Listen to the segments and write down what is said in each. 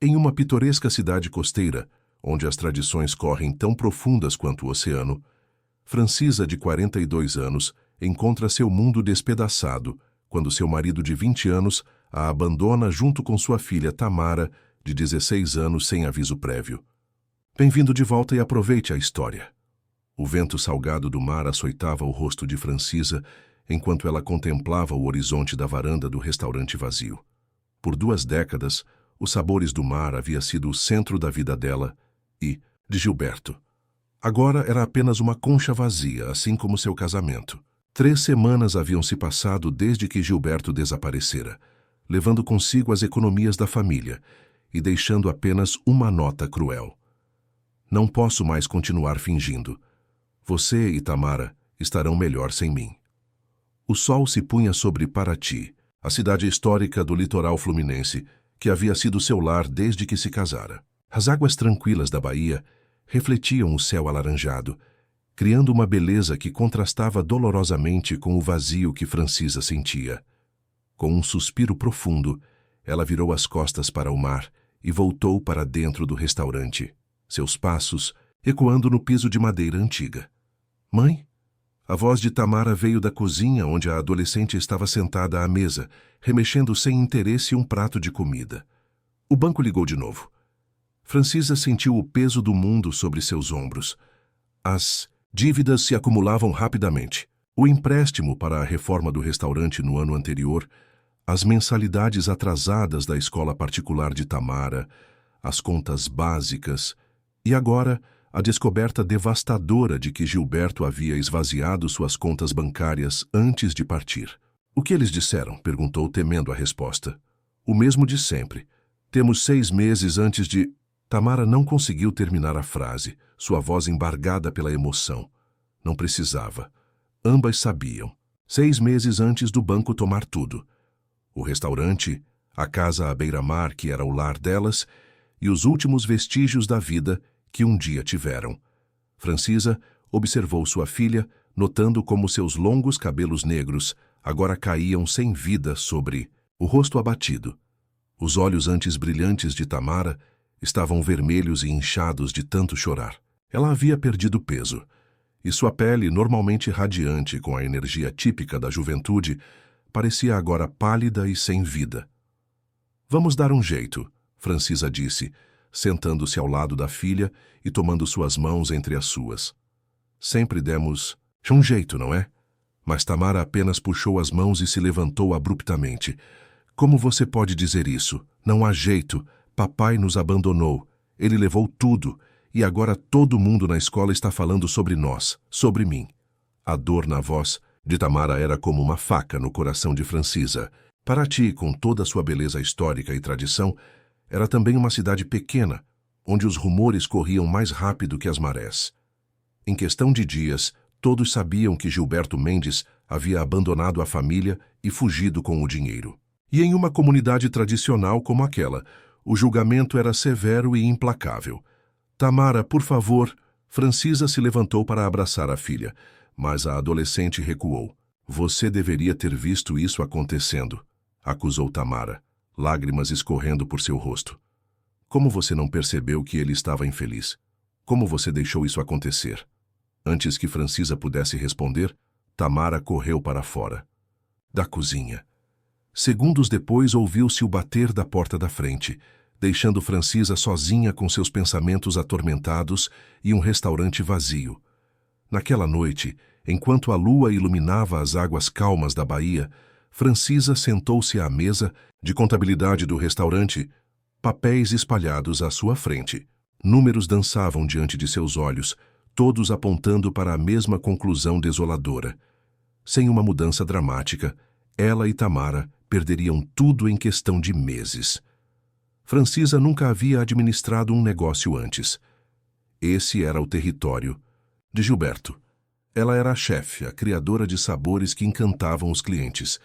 Em uma pitoresca cidade costeira, onde as tradições correm tão profundas quanto o oceano, Francisa, de 42 anos, encontra seu mundo despedaçado quando seu marido de 20 anos a abandona junto com sua filha Tamara, de 16 anos, sem aviso prévio. Bem-vindo de volta e aproveite a história. O vento salgado do mar açoitava o rosto de Francisa enquanto ela contemplava o horizonte da varanda do restaurante vazio. Por 2 décadas, os sabores do mar havia sido o centro da vida dela e de Gilberto. Agora era apenas uma concha vazia, assim como seu casamento. 3 semanas haviam se passado desde que Gilberto desaparecera, levando consigo as economias da família e deixando apenas uma nota cruel. Não posso mais continuar fingindo. Você e Tamara estarão melhor sem mim. O sol se punha sobre Paraty, a cidade histórica do litoral fluminense, que havia sido seu lar desde que se casara. As águas tranquilas da Bahia refletiam o céu alaranjado, criando uma beleza que contrastava dolorosamente com o vazio que Francisa sentia. Com um suspiro profundo, ela virou as costas para o mar e voltou para dentro do restaurante, seus passos ecoando no piso de madeira antiga. Mãe? A voz de Tamara veio da cozinha, onde a adolescente estava sentada à mesa, remexendo sem interesse um prato de comida. O banco ligou de novo. Francisa sentiu o peso do mundo sobre seus ombros. As dívidas se acumulavam rapidamente. O empréstimo para a reforma do restaurante no ano anterior, as mensalidades atrasadas da escola particular de Tamara, as contas básicas e agora a descoberta devastadora de que Gilberto havia esvaziado suas contas bancárias antes de partir. O que eles disseram? Perguntou, temendo a resposta. O mesmo de sempre. Temos 6 meses antes de... Tamara não conseguiu terminar a frase, sua voz embargada pela emoção. Não precisava. Ambas sabiam. 6 meses antes do banco tomar tudo. O restaurante, a casa à beira-mar que era o lar delas e os últimos vestígios da vida que um dia tiveram. Francisa observou sua filha, notando como seus longos cabelos negros agora caíam sem vida sobre o rosto abatido. Os olhos antes brilhantes de Tamara estavam vermelhos e inchados de tanto chorar. Ela havia perdido peso, e sua pele, normalmente radiante com a energia típica da juventude, parecia agora pálida e sem vida. Vamos dar um jeito, Francisa disse, sentando-se ao lado da filha e tomando suas mãos entre as suas. Sempre demos um jeito, não é? Mas Tamara apenas puxou as mãos e se levantou abruptamente. Como você pode dizer isso? Não há jeito. Papai nos abandonou. Ele levou tudo. E agora todo mundo na escola está falando sobre nós, sobre mim. A dor na voz de Tamara era como uma faca no coração de Francisa. Paraty, com toda a sua beleza histórica e tradição, era também uma cidade pequena, onde os rumores corriam mais rápido que as marés. Em questão de dias, todos sabiam que Gilberto Mendes havia abandonado a família e fugido com o dinheiro. E em uma comunidade tradicional como aquela, o julgamento era severo e implacável. Tamara, por favor. Francisa se levantou para abraçar a filha, mas a adolescente recuou. Você deveria ter visto isso acontecendo, acusou Tamara, lágrimas escorrendo por seu rosto. Como você não percebeu que ele estava infeliz? Como você deixou isso acontecer? Antes que Francisa pudesse responder, Tamara correu para fora da cozinha. Segundos depois ouviu-se o bater da porta da frente, deixando Francisa sozinha com seus pensamentos atormentados e um restaurante vazio. Naquela noite, enquanto a lua iluminava as águas calmas da Bahia, Francisa sentou-se à mesa de contabilidade do restaurante, papéis espalhados à sua frente. Números dançavam diante de seus olhos, todos apontando para a mesma conclusão desoladora. Sem uma mudança dramática, ela e Tamara perderiam tudo em questão de meses. Francisa nunca havia administrado um negócio antes. Esse era o território de Gilberto. Ela era a chefe, a criadora de sabores que encantavam os clientes.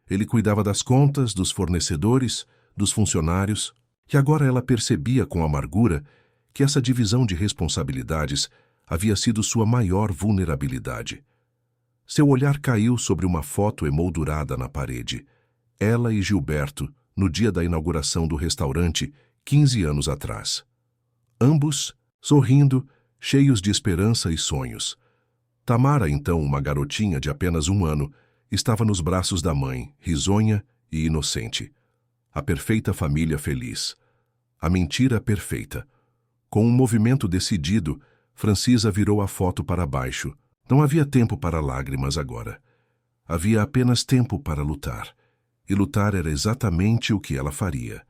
Ele cuidava das contas, dos fornecedores, dos funcionários, e agora ela percebia com amargura que essa divisão de responsabilidades havia sido sua maior vulnerabilidade. Seu olhar caiu sobre uma foto emoldurada na parede. Ela e Gilberto, no dia da inauguração do restaurante, 15 anos atrás. Ambos, sorrindo, cheios de esperança e sonhos. Tamara, então uma garotinha de apenas 1 ano, estava nos braços da mãe, risonha e inocente. A perfeita família feliz. A mentira perfeita. Com um movimento decidido, Francisa virou a foto para baixo. Não havia tempo para lágrimas agora. Havia apenas tempo para lutar. E lutar era exatamente o que ela faria.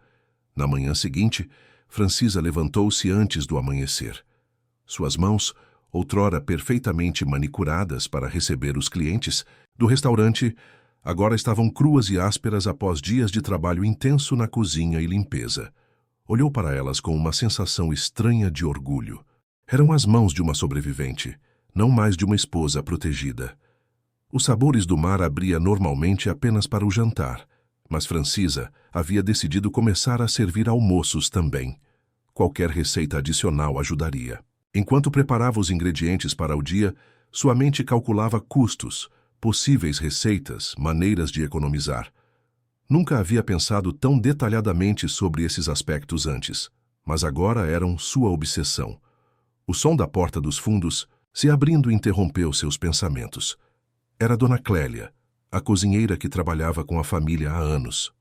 Na manhã seguinte, Francisa levantou-se antes do amanhecer. Suas mãos, outrora perfeitamente manicuradas para receber os clientes do restaurante, agora estavam cruas e ásperas após dias de trabalho intenso na cozinha e limpeza. Olhou para elas com uma sensação estranha de orgulho. Eram as mãos de uma sobrevivente, não mais de uma esposa protegida. Os sabores do mar abria normalmente apenas para o jantar, mas Francisa havia decidido começar a servir almoços também. Qualquer receita adicional ajudaria. Enquanto preparava os ingredientes para o dia, sua mente calculava custos, possíveis receitas, maneiras de economizar. Nunca havia pensado tão detalhadamente sobre esses aspectos antes, mas agora eram sua obsessão. O som da porta dos fundos, se abrindo, interrompeu seus pensamentos. Era Dona Clélia, a cozinheira que trabalhava com a família há anos.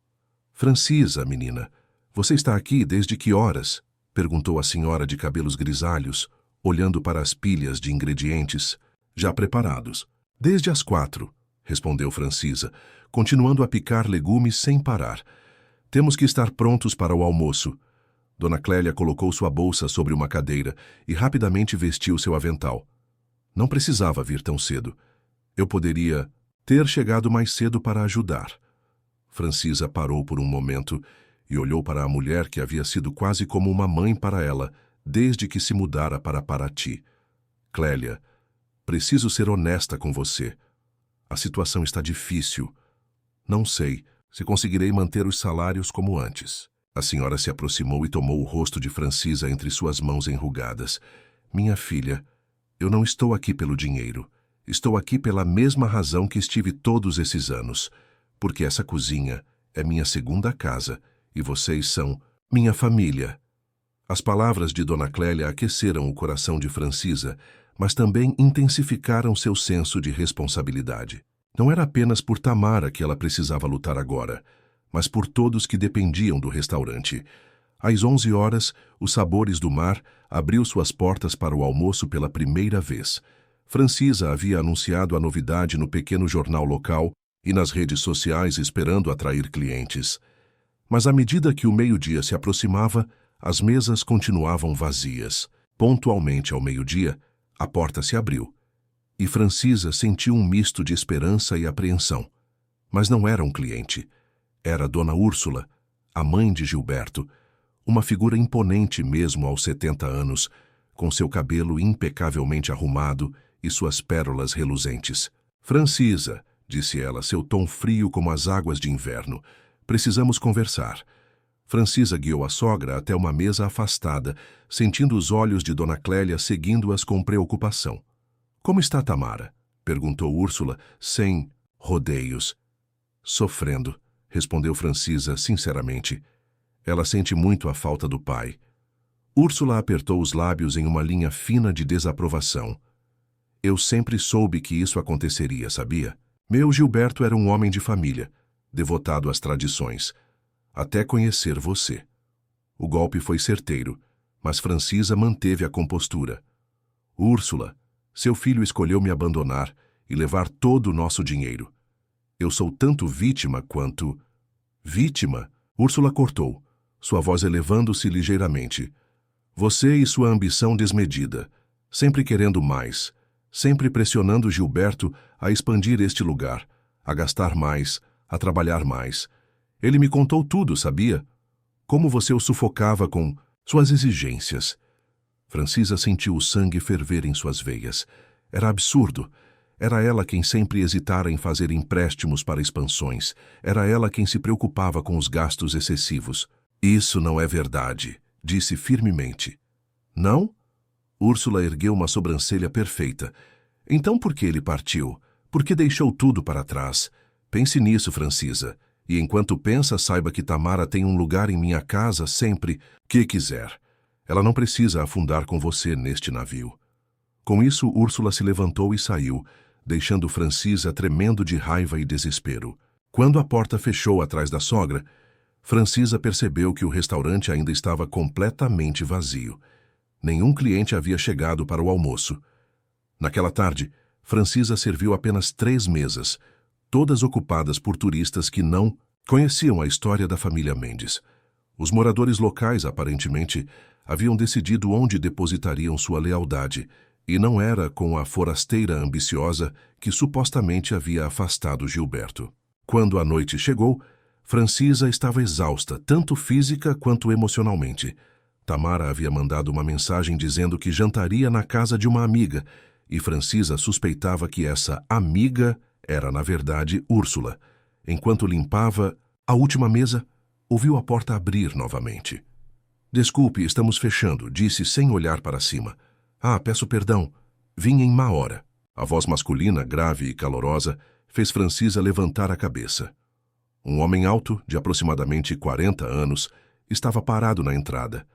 "Francisa, menina, você está aqui desde que horas?" perguntou a senhora de cabelos grisalhos, olhando para as pilhas de ingredientes, já preparados. "Desde as 4, respondeu Francisa, continuando a picar legumes sem parar. "Temos que estar prontos para o almoço." Dona Clélia colocou sua bolsa sobre uma cadeira e rapidamente vestiu seu avental. "Não precisava vir tão cedo. Eu poderia ter chegado mais cedo para ajudar." Francisa parou por um momento e olhou para a mulher que havia sido quase como uma mãe para ela desde que se mudara para Paraty. "Clélia, preciso ser honesta com você. A situação está difícil. Não sei se conseguirei manter os salários como antes." A senhora se aproximou e tomou o rosto de Francisa entre suas mãos enrugadas. "Minha filha, eu não estou aqui pelo dinheiro. Estou aqui pela mesma razão que estive todos esses anos. Porque essa cozinha é minha segunda casa e vocês são minha família." As palavras de Dona Clélia aqueceram o coração de Francisa, mas também intensificaram seu senso de responsabilidade. Não era apenas por Tamara que ela precisava lutar agora, mas por todos que dependiam do restaurante. Às 11 horas, os Sabores do Mar abriu suas portas para o almoço pela primeira vez. Francisa havia anunciado a novidade no pequeno jornal local e nas redes sociais esperando atrair clientes. Mas à medida que o meio-dia se aproximava, as mesas continuavam vazias. Pontualmente ao meio-dia, a porta se abriu, e Francisa sentiu um misto de esperança e apreensão. Mas não era um cliente. Era Dona Úrsula, a mãe de Gilberto, uma figura imponente mesmo aos 70 anos, com seu cabelo impecavelmente arrumado e suas pérolas reluzentes. "Francisa", disse ela, seu tom frio como as águas de inverno, "precisamos conversar." Francisa guiou a sogra até uma mesa afastada, sentindo os olhos de Dona Clélia seguindo-as com preocupação. "Como está Tamara?" perguntou Úrsula, sem rodeios. "Sofrendo", respondeu Francisa sinceramente. "Ela sente muito a falta do pai." Úrsula apertou os lábios em uma linha fina de desaprovação. "Eu sempre soube que isso aconteceria, sabia? Meu Gilberto era um homem de família, devotado às tradições, até conhecer você." O golpe foi certeiro, mas Francisa manteve a compostura. "Úrsula, seu filho escolheu me abandonar e levar todo o nosso dinheiro. Eu sou tanto vítima quanto..." "Vítima?" Úrsula cortou, sua voz elevando-se ligeiramente. "Você e sua ambição desmedida, sempre querendo mais, sempre pressionando Gilberto a expandir este lugar, a gastar mais, a trabalhar mais. Ele me contou tudo, sabia? Como você o sufocava com suas exigências." Francisa sentiu o sangue ferver em suas veias. Era absurdo. Era ela quem sempre hesitara em fazer empréstimos para expansões. Era ela quem se preocupava com os gastos excessivos. "Isso não é verdade", disse firmemente. "Não?" Úrsula ergueu uma sobrancelha perfeita. "Então por que ele partiu? Por que deixou tudo para trás? Pense nisso, Francisa. E enquanto pensa, saiba que Tamara tem um lugar em minha casa sempre que quiser. Ela não precisa afundar com você neste navio. Com isso, Úrsula se levantou e saiu, deixando Francisa tremendo de raiva e desespero. Quando a porta fechou atrás da sogra, Francisa percebeu que o restaurante ainda estava completamente vazio. Nenhum cliente havia chegado para o almoço. Naquela tarde, Francisa serviu apenas 3 mesas, todas ocupadas por turistas que não conheciam a história da família Mendes. Os moradores locais, aparentemente, haviam decidido onde depositariam sua lealdade, e não era com a forasteira ambiciosa que supostamente havia afastado Gilberto. Quando a noite chegou, Francisa estava exausta, tanto física quanto emocionalmente. Tamara havia mandado uma mensagem dizendo que jantaria na casa de uma amiga, e Francisa suspeitava que essa amiga era, na verdade, Úrsula. Enquanto limpava a última mesa, ouviu a porta abrir novamente. "Desculpe, estamos fechando", disse sem olhar para cima. "Ah, peço perdão. Vim em má hora." A voz masculina, grave e calorosa, fez Francisa levantar a cabeça. Um homem alto, de aproximadamente 40 anos, estava parado na entrada.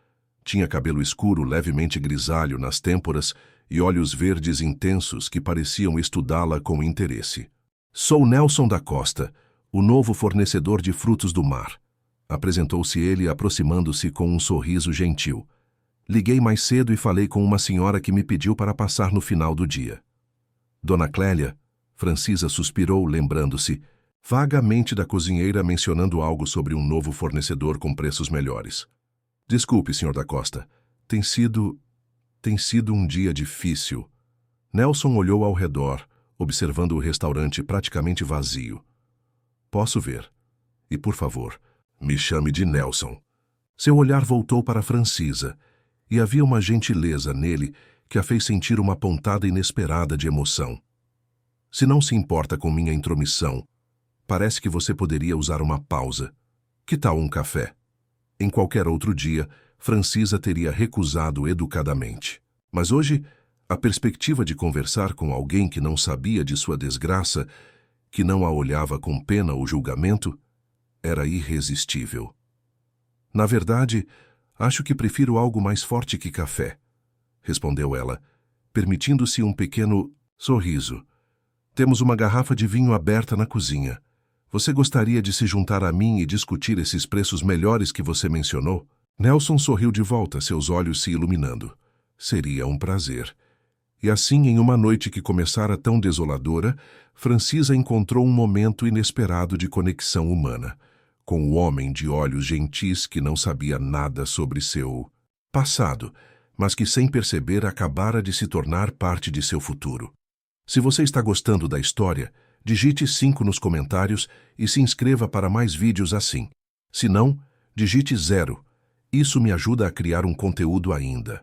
Tinha cabelo escuro levemente grisalho nas têmporas e olhos verdes intensos que pareciam estudá-la com interesse. "Sou Nelson da Costa, o novo fornecedor de frutos do mar", apresentou-se ele, aproximando-se com um sorriso gentil. "Liguei mais cedo e falei com uma senhora que me pediu para passar no final do dia." "Dona Clélia", Francisa suspirou, lembrando-se vagamente da cozinheira mencionando algo sobre um novo fornecedor com preços melhores. "Desculpe, Sr. da Costa. Tem sido um dia difícil." Nelson olhou ao redor, observando o restaurante praticamente vazio. "Posso ver? E, por favor, me chame de Nelson." Seu olhar voltou para Francisa, e havia uma gentileza nele que a fez sentir uma pontada inesperada de emoção. "Se não se importa com minha intromissão, parece que você poderia usar uma pausa. Que tal um café?" Em qualquer outro dia, Francisa teria recusado educadamente. Mas hoje, a perspectiva de conversar com alguém que não sabia de sua desgraça, que não a olhava com pena ou julgamento, era irresistível. "Na verdade, acho que prefiro algo mais forte que café", respondeu ela, permitindo-se um pequeno sorriso. "Temos uma garrafa de vinho aberta na cozinha. Você gostaria de se juntar a mim e discutir esses preços melhores que você mencionou?" Nelson sorriu de volta, seus olhos se iluminando. Seria um prazer. E assim, em uma noite que começara tão desoladora, Francisa encontrou um momento inesperado de conexão humana, com o homem de olhos gentis que não sabia nada sobre seu passado, mas que sem perceber acabara de se tornar parte de seu futuro. Se você está gostando da história, digite 5 nos comentários e se inscreva para mais vídeos assim. Se não, digite 0. Isso me ajuda a criar um conteúdo ainda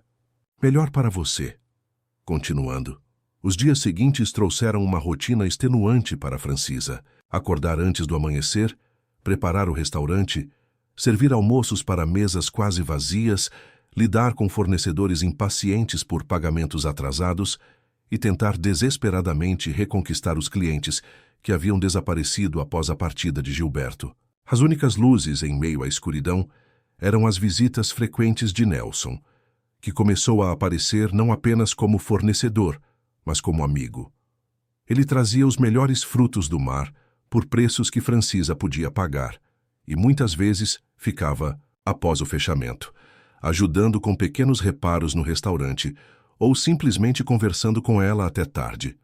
melhor para você. Continuando, os dias seguintes trouxeram uma rotina extenuante para Francisa. Acordar antes do amanhecer, preparar o restaurante, servir almoços para mesas quase vazias, lidar com fornecedores impacientes por pagamentos atrasados e tentar desesperadamente reconquistar os clientes que haviam desaparecido após a partida de Gilberto. As únicas luzes em meio à escuridão eram as visitas frequentes de Nelson, que começou a aparecer não apenas como fornecedor, mas como amigo. Ele trazia os melhores frutos do mar por preços que Francisa podia pagar, e muitas vezes ficava após o fechamento, ajudando com pequenos reparos no restaurante ou simplesmente conversando com ela até tarde.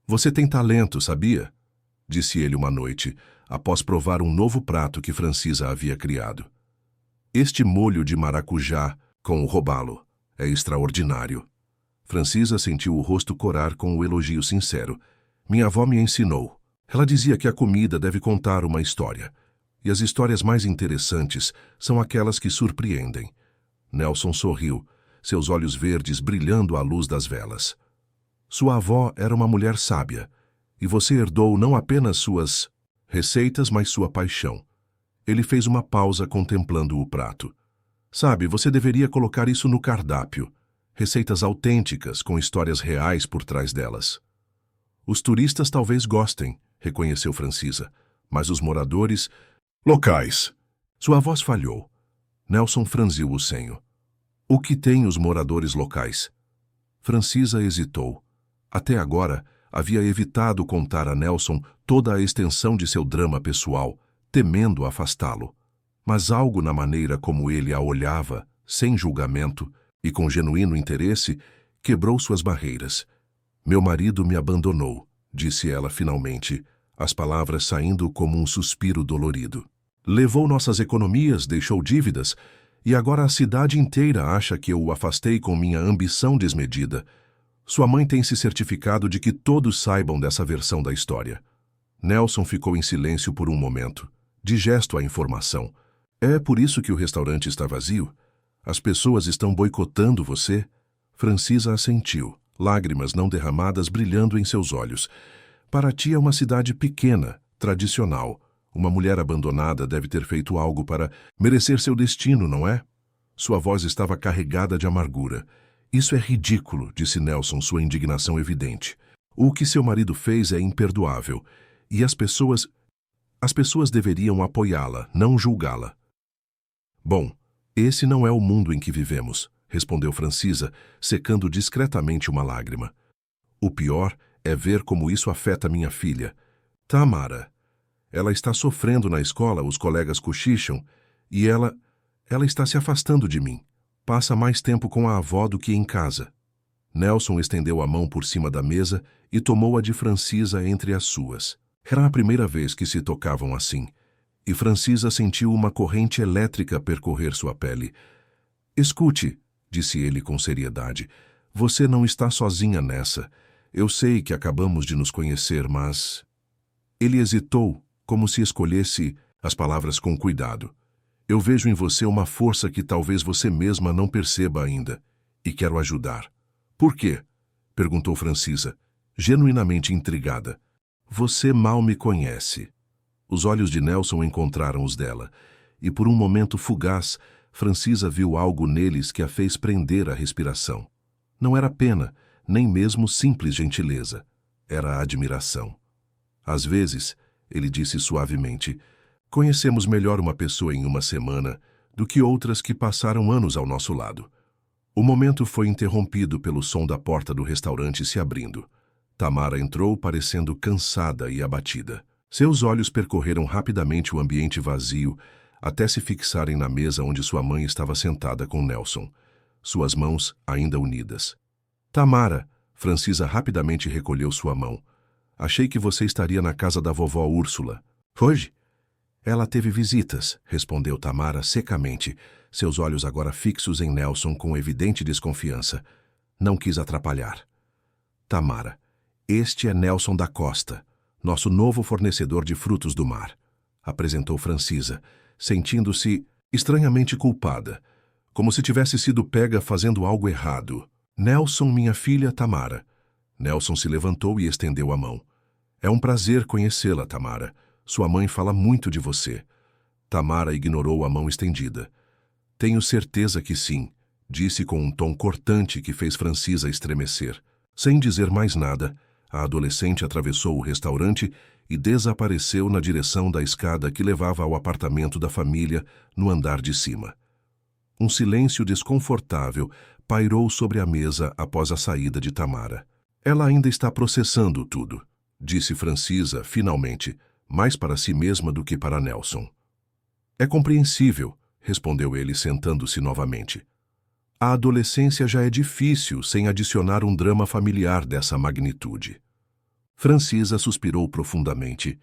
"Você tem talento, sabia?", disse ele uma noite, após provar um novo prato que Francisa havia criado. "Este molho de maracujá com o robalo é extraordinário." Francisa sentiu o rosto corar com o elogio sincero. "Minha avó me ensinou. Ela dizia que a comida deve contar uma história, e as histórias mais interessantes são aquelas que surpreendem." Nelson sorriu, seus olhos verdes brilhando à luz das velas. "Sua avó era uma mulher sábia, e você herdou não apenas suas receitas, mas sua paixão." Ele fez uma pausa contemplando o prato. "Sabe, você deveria colocar isso no cardápio. Receitas autênticas, com histórias reais por trás delas." "Os turistas talvez gostem", reconheceu Francisa, Mas os moradores locais. Sua voz falhou. Nelson franziu o senho. O que têm os moradores locais? Francisa hesitou. Até agora, havia evitado contar a Nelson toda a extensão de seu drama pessoal, temendo afastá-lo. Mas algo na maneira como ele a olhava, sem julgamento e com genuíno interesse, quebrou suas barreiras. Meu marido me abandonou, disse ela finalmente, as palavras saindo como um suspiro dolorido. Levou nossas economias, deixou dívidas, e agora a cidade inteira acha que eu o afastei com minha ambição desmedida. Sua mãe tem se certificado de que todos saibam dessa versão da história. Nelson ficou em silêncio por um momento, digesto à informação. É por isso que o restaurante está vazio? As pessoas estão boicotando você? Francisa assentiu, lágrimas não derramadas brilhando em seus olhos. Para ti é uma cidade pequena, tradicional. Uma mulher abandonada deve ter feito algo para merecer seu destino, não é? Sua voz estava carregada de amargura. Isso é ridículo, disse Nelson, sua indignação evidente. O que seu marido fez é imperdoável. E as pessoas deveriam apoiá-la, não julgá-la. Bom, esse não é o mundo em que vivemos, respondeu Francisa, secando discretamente uma lágrima. O pior é ver como isso afeta minha filha. Tamara. Ela está sofrendo na escola, os colegas cochicham, e ela está se afastando de mim. Passa mais tempo com a avó do que em casa. Nelson estendeu a mão por cima da mesa e tomou a de Francisa entre as suas. Era a primeira vez que se tocavam assim, e Francisa sentiu uma corrente elétrica percorrer sua pele. Escute, disse ele com seriedade, você não está sozinha nessa. Eu sei que acabamos de nos conhecer, mas... Ele hesitou, como se escolhesse as palavras com cuidado. Eu vejo em você uma força que talvez você mesma não perceba ainda, e quero ajudar. Por quê? Perguntou Francisa, genuinamente intrigada. Você mal me conhece. Os olhos de Nelson encontraram os dela, e por um momento fugaz, Francisa viu algo neles que a fez prender a respiração. Não era pena, nem mesmo simples gentileza. Era admiração. Às vezes, ele disse suavemente, conhecemos melhor uma pessoa em uma semana do que outras que passaram anos ao nosso lado. O momento foi interrompido pelo som da porta do restaurante se abrindo. Tamara entrou parecendo cansada e abatida. Seus olhos percorreram rapidamente o ambiente vazio até se fixarem na mesa onde sua mãe estava sentada com Nelson, suas mãos ainda unidas. Tamara, Francisa rapidamente recolheu sua mão. Achei que você estaria na casa da vovó Úrsula. Hoje? Ela teve visitas, respondeu Tamara secamente, seus olhos agora fixos em Nelson com evidente desconfiança. Não quis atrapalhar. Tamara, este é Nelson da Costa, nosso novo fornecedor de frutos do mar, apresentou Francisa, sentindo-se estranhamente culpada, como se tivesse sido pega fazendo algo errado. Nelson, minha filha Tamara. Nelson se levantou e estendeu a mão. É um prazer conhecê-la, Tamara. Sua mãe fala muito de você. Tamara ignorou a mão estendida. Tenho certeza que sim, disse com um tom cortante que fez Francisa estremecer. Sem dizer mais nada, a adolescente atravessou o restaurante e desapareceu na direção da escada que levava ao apartamento da família no andar de cima. Um silêncio desconfortável pairou sobre a mesa após a saída de Tamara. Ela ainda está processando tudo, disse Francisa, finalmente, mais para si mesma do que para Nelson. É compreensível, respondeu ele sentando-se novamente. A adolescência já é difícil sem adicionar um drama familiar dessa magnitude. Francisa suspirou profundamente.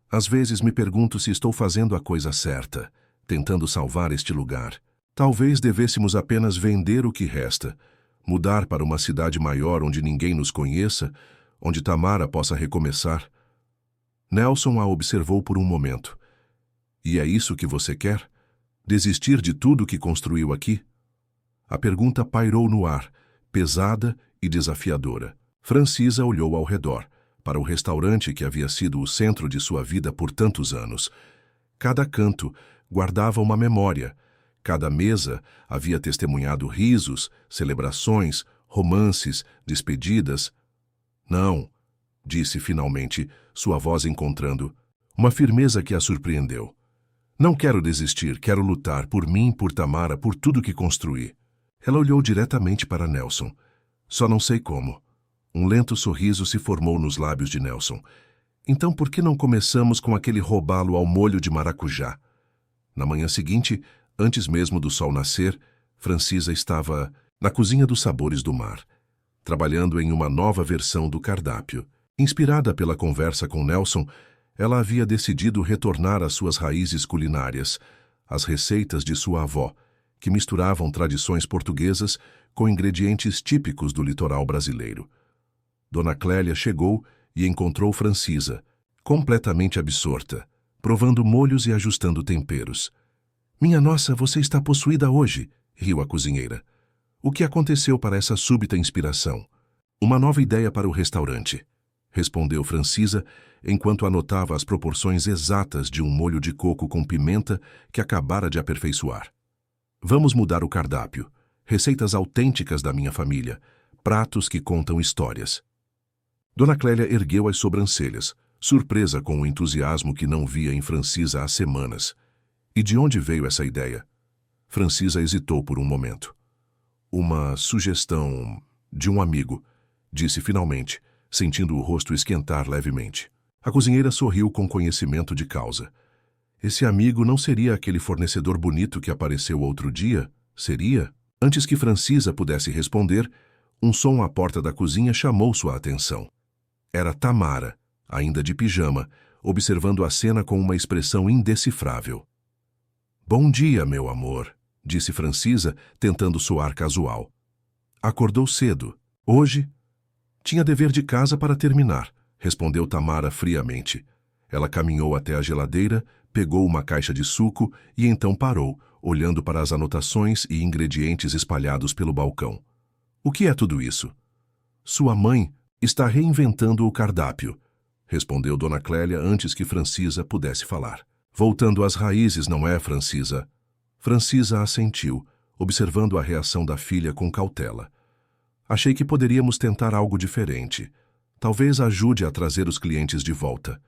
Às vezes me pergunto se estou fazendo a coisa certa, tentando salvar este lugar. Talvez devêssemos apenas vender o que resta, mudar para uma cidade maior onde ninguém nos conheça, onde Tamara possa recomeçar. Nelson a observou por um momento. E é isso que você quer? Desistir de tudo que construiu aqui? A pergunta pairou no ar, pesada e desafiadora. Francisa olhou ao redor, para o restaurante que havia sido o centro de sua vida por tantos anos. Cada canto guardava uma memória. Cada mesa havia testemunhado risos, celebrações, romances, despedidas. Não, disse finalmente, sua voz encontrando. uma firmeza que a surpreendeu. Não quero desistir, quero lutar por mim, por Tamara, por tudo que construí. Ela olhou diretamente para Nelson. Só não sei como. Um lento sorriso se formou nos lábios de Nelson. Então por que não começamos com aquele robalo ao molho de maracujá? Na manhã seguinte, antes mesmo do sol nascer, Francisa estava na cozinha dos sabores do mar, trabalhando em uma nova versão do cardápio. Inspirada pela conversa com Nelson, ela havia decidido retornar às suas raízes culinárias, às receitas de sua avó, que misturavam tradições portuguesas com ingredientes típicos do litoral brasileiro. Dona Clélia chegou e encontrou Francisa, completamente absorta, provando molhos e ajustando temperos. "Minha nossa, você está possuída hoje", riu a cozinheira. "O que aconteceu para essa súbita inspiração?" "Uma nova ideia para o restaurante", respondeu Francisa, enquanto anotava as proporções exatas de um molho de coco com pimenta que acabara de aperfeiçoar. "Vamos mudar o cardápio. Receitas autênticas da minha família. Pratos que contam histórias." Dona Clélia ergueu as sobrancelhas, surpresa com o entusiasmo que não via em Francisa há semanas. "E de onde veio essa ideia?" Francisa hesitou por um momento. "Uma sugestão de um amigo", disse finalmente, sentindo o rosto esquentar levemente. A cozinheira sorriu com conhecimento de causa. "Esse amigo não seria aquele fornecedor bonito que apareceu outro dia? Seria?" Antes que Francisa pudesse responder, um som à porta da cozinha chamou sua atenção. Era Tamara, ainda de pijama, observando a cena com uma expressão indecifrável. "Bom dia, meu amor", disse Francisa, tentando soar casual. "Acordou cedo. Hoje?" "Tinha dever de casa para terminar", respondeu Tamara friamente. Ela caminhou até a geladeira, pegou uma caixa de suco e então parou, olhando para as anotações e ingredientes espalhados pelo balcão. "O que é tudo isso?" "Sua mãe está reinventando o cardápio", respondeu Dona Clélia antes que Francisa pudesse falar. "Voltando às raízes, não é, Francisa?" Francisa assentiu, observando a reação da filha com cautela. "Achei que poderíamos tentar algo diferente. Talvez ajude a trazer os clientes de volta."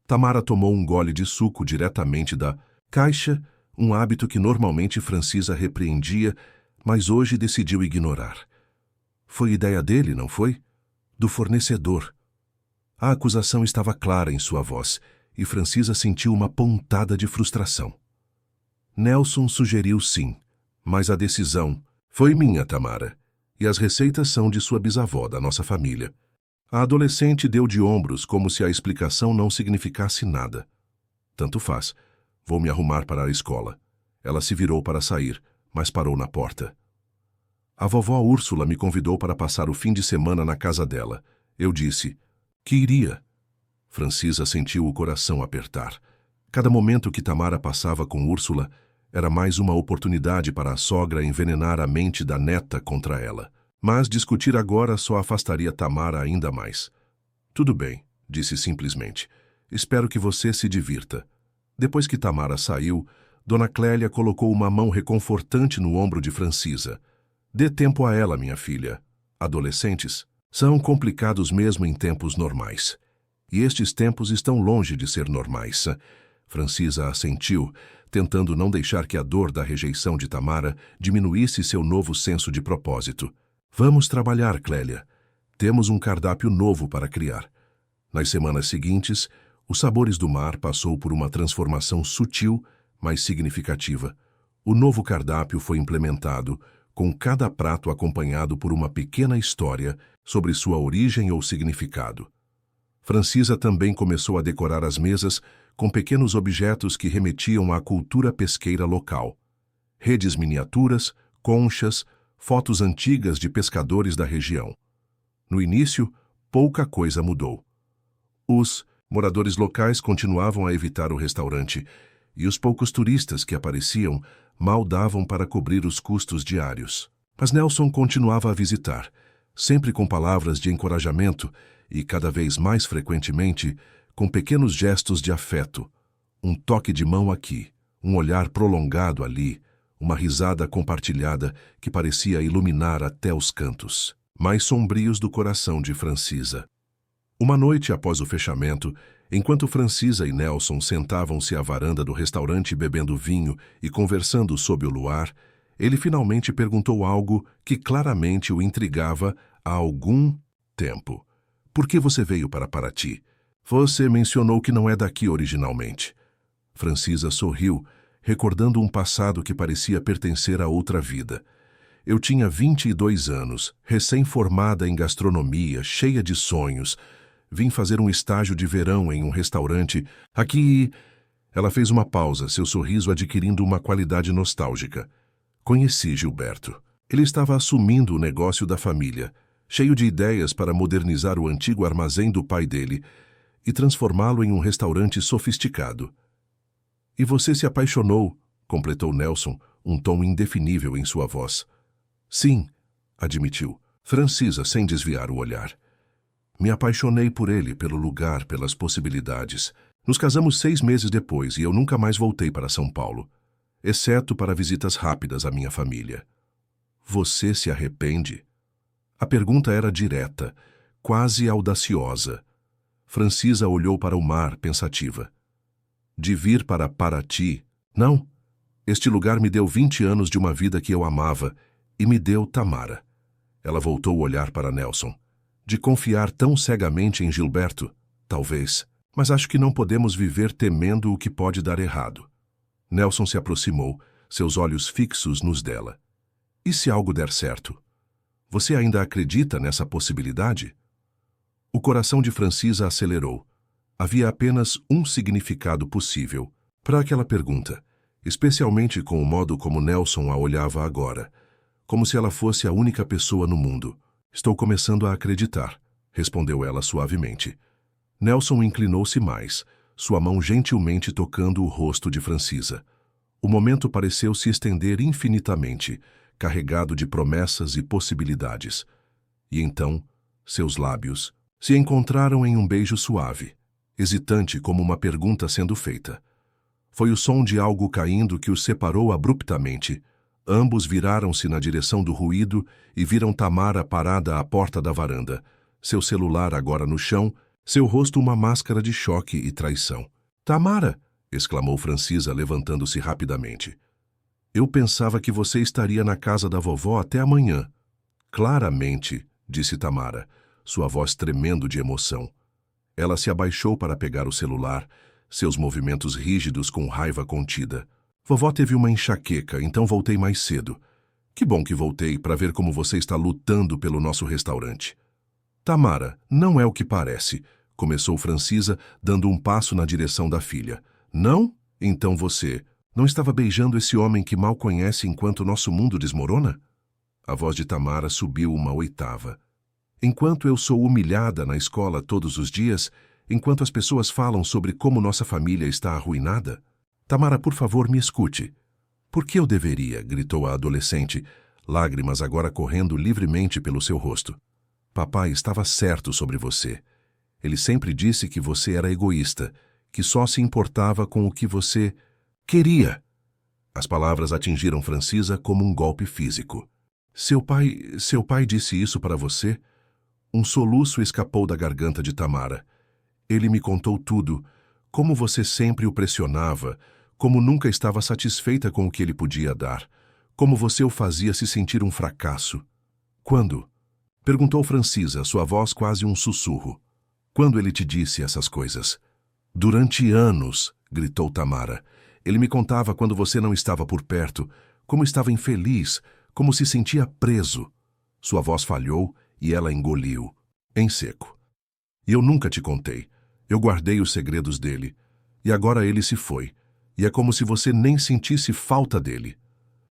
Tamara tomou um gole de suco diretamente da caixa, um hábito que normalmente Francisa repreendia, mas hoje decidiu ignorar. "Foi ideia dele, não foi? Do fornecedor." A acusação estava clara em sua voz, e Francisa sentiu uma pontada de frustração. Nelson sugeriu sim, mas a decisão foi minha, Tamara, e as receitas são de sua bisavó, da nossa família. A adolescente deu de ombros como se a explicação não significasse nada. "Tanto faz. Vou me arrumar para a escola." Ela se virou para sair, mas parou na porta. "A vovó Úrsula me convidou para passar o fim de semana na casa dela. Eu disse que iria." Francisa sentiu o coração apertar. Cada momento que Tamara passava com Úrsula era mais uma oportunidade para a sogra envenenar a mente da neta contra ela. Mas discutir agora só afastaria Tamara ainda mais. "Tudo bem", disse simplesmente. "Espero que você se divirta." Depois que Tamara saiu, Dona Clélia colocou uma mão reconfortante no ombro de Francisa. "Dê tempo a ela, minha filha. Adolescentes são complicados mesmo em tempos normais. E estes tempos estão longe de ser normais." Francisa assentiu, tentando não deixar que a dor da rejeição de Tamara diminuísse seu novo senso de propósito. "Vamos trabalhar, Clélia. Temos um cardápio novo para criar." Nas semanas seguintes, os Sabores do Mar passou por uma transformação sutil, mas significativa. O novo cardápio foi implementado, com cada prato acompanhado por uma pequena história sobre sua origem ou significado. Francisa também começou a decorar as mesas com pequenos objetos que remetiam à cultura pesqueira local. Redes miniaturas, conchas, fotos antigas de pescadores da região. No início, pouca coisa mudou. Os moradores locais continuavam a evitar o restaurante, e os poucos turistas que apareciam mal davam para cobrir os custos diários. Mas Nelson continuava a visitar, sempre com palavras de encorajamento e, cada vez mais frequentemente, com pequenos gestos de afeto. Um toque de mão aqui, um olhar prolongado ali, uma risada compartilhada que parecia iluminar até os cantos mais sombrios do coração de Francisa. Uma noite após o fechamento, Enquanto Francisa e Nelson sentavam-se à varanda do restaurante bebendo vinho e conversando sob o luar, ele finalmente perguntou algo que claramente o intrigava há algum tempo. Por que você veio para Paraty? Você mencionou que não é daqui originalmente. Francisa sorriu, recordando um passado que parecia pertencer a outra vida. Eu tinha 22 anos, recém-formada em gastronomia, cheia de sonhos. Vim fazer um estágio de verão em um restaurante. Aqui... Ela fez uma pausa, seu sorriso adquirindo uma qualidade nostálgica. Conheci Gilberto. Ele estava assumindo o negócio da família, cheio de ideias para modernizar o antigo armazém do pai dele e transformá-lo em um restaurante sofisticado. E você se apaixonou, completou Nelson, um tom indefinível em sua voz. Sim, admitiu, Francisa sem desviar o olhar. Me apaixonei por ele, pelo lugar, pelas possibilidades. Nos casamos 6 meses depois e eu nunca mais voltei para São Paulo, exceto para visitas rápidas à minha família. Você se arrepende? A pergunta era direta, quase audaciosa. Francisa olhou para o mar, pensativa. De vir para Paraty? Não. Este lugar me deu 20 anos de uma vida que eu amava e me deu Tamara. Ela voltou o olhar para Nelson. De confiar tão cegamente em Gilberto? Talvez. Mas acho que não podemos viver temendo o que pode dar errado. Nelson se aproximou, seus olhos fixos nos dela. E se algo der certo? Você ainda acredita nessa possibilidade? O coração de Francisa acelerou. Havia apenas um significado possível para aquela pergunta, especialmente com o modo como Nelson a olhava agora, como se ela fosse a única pessoa no mundo. Estou começando a acreditar, respondeu ela suavemente. Nelson inclinou-se mais, sua mão gentilmente tocando o rosto de Francisa. O momento pareceu se estender infinitamente, carregado de promessas e possibilidades. E então, seus lábios se encontraram em um beijo suave, hesitante como uma pergunta sendo feita. Foi o som de algo caindo que os separou abruptamente. Ambos viraram-se na direção do ruído e viram Tamara parada à porta da varanda, seu celular agora no chão, seu rosto uma máscara de choque e traição. Tamara! Exclamou Francisa, levantando-se rapidamente. Eu pensava que você estaria na casa da vovó até amanhã. Claramente, disse Tamara, sua voz tremendo de emoção. Ela se abaixou para pegar o celular, seus movimentos rígidos com raiva contida. Vovó teve uma enxaqueca, então voltei mais cedo. Que bom que voltei para ver como você está lutando pelo nosso restaurante. Tamara, não é o que parece, começou Francisa, dando um passo na direção da filha. Não? Então você não estava beijando esse homem que mal conhece enquanto nosso mundo desmorona? A voz de Tamara subiu uma oitava. Enquanto eu sou humilhada na escola todos os dias, enquanto as pessoas falam sobre como nossa família está arruinada? Tamara, por favor, me escute. Por que eu deveria? Gritou a adolescente, lágrimas agora correndo livremente pelo seu rosto. Papai estava certo sobre você. Ele sempre disse que você era egoísta, que só se importava com o que você queria. As palavras atingiram Francisa como um golpe físico. Seu pai disse isso para você? Um soluço escapou da garganta de Tamara. Ele me contou tudo, como você sempre o pressionava, como nunca estava satisfeita com o que ele podia dar, como você o fazia se sentir um fracasso. Quando? Perguntou Francisa, sua voz quase um sussurro. Quando ele te disse essas coisas? Durante anos, gritou Tamara. Ele me contava quando você não estava por perto, como estava infeliz, como se sentia preso. Sua voz falhou e ela engoliu, em seco. E eu nunca te contei. Eu guardei os segredos dele. E agora ele se foi. E é como se você nem sentisse falta dele.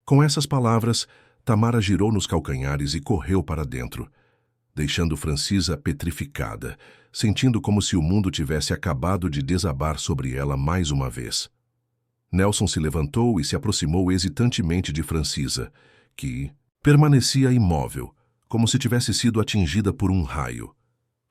Com essas palavras, Tamara girou nos calcanhares e correu para dentro, deixando Francisa petrificada, sentindo como se o mundo tivesse acabado de desabar sobre ela mais uma vez. Nelson se levantou e se aproximou hesitantemente de Francisa, que permanecia imóvel, como se tivesse sido atingida por um raio.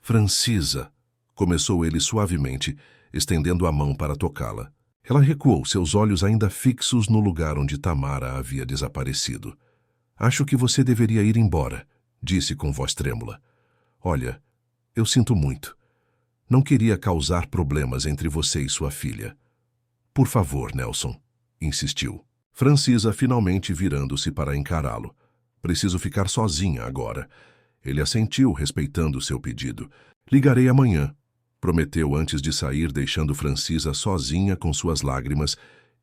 Francisa, começou ele suavemente, estendendo a mão para tocá-la. Ela recuou, seus olhos ainda fixos no lugar onde Tamara havia desaparecido. Acho que você deveria ir embora, disse com voz trêmula. Olha, eu sinto muito. Não queria causar problemas entre você e sua filha. Por favor, Nelson, insistiu. Francisa finalmente virando-se para encará-lo. Preciso ficar sozinha agora. Ele assentiu, respeitando seu pedido. Ligarei amanhã, prometeu antes de sair, deixando Francisa sozinha com suas lágrimas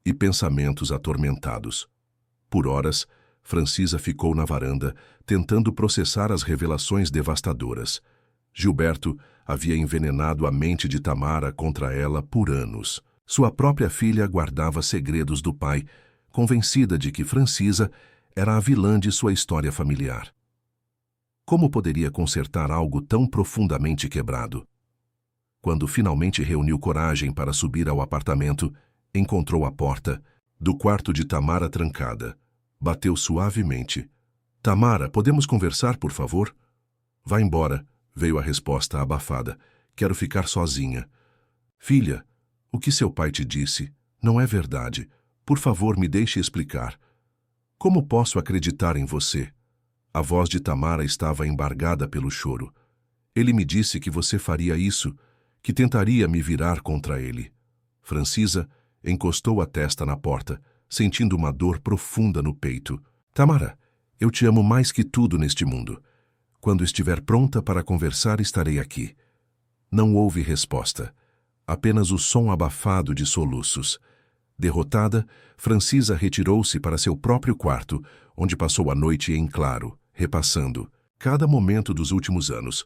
e pensamentos atormentados. Por horas, Francisa ficou na varanda, tentando processar as revelações devastadoras. Gilberto havia envenenado a mente de Tamara contra ela por anos. Sua própria filha guardava segredos do pai, convencida de que Francisa era a vilã de sua história familiar. Como poderia consertar algo tão profundamente quebrado? Quando finalmente reuniu coragem para subir ao apartamento, encontrou a porta do quarto de Tamara trancada. Bateu suavemente. "Tamara, podemos conversar, por favor?" "Vá embora", veio a resposta abafada. "Quero ficar sozinha." "Filha, o que seu pai te disse não é verdade. Por favor, me deixe explicar." "Como posso acreditar em você?" A voz de Tamara estava embargada pelo choro. "Ele me disse que você faria isso, que tentaria me virar contra ele." Francisa encostou a testa na porta, sentindo uma dor profunda no peito. "Tamara, eu te amo mais que tudo neste mundo. Quando estiver pronta para conversar, estarei aqui." Não houve resposta, apenas o som abafado de soluços. Derrotada, Francisa retirou-se para seu próprio quarto, onde passou a noite em claro, repassando cada momento dos últimos anos,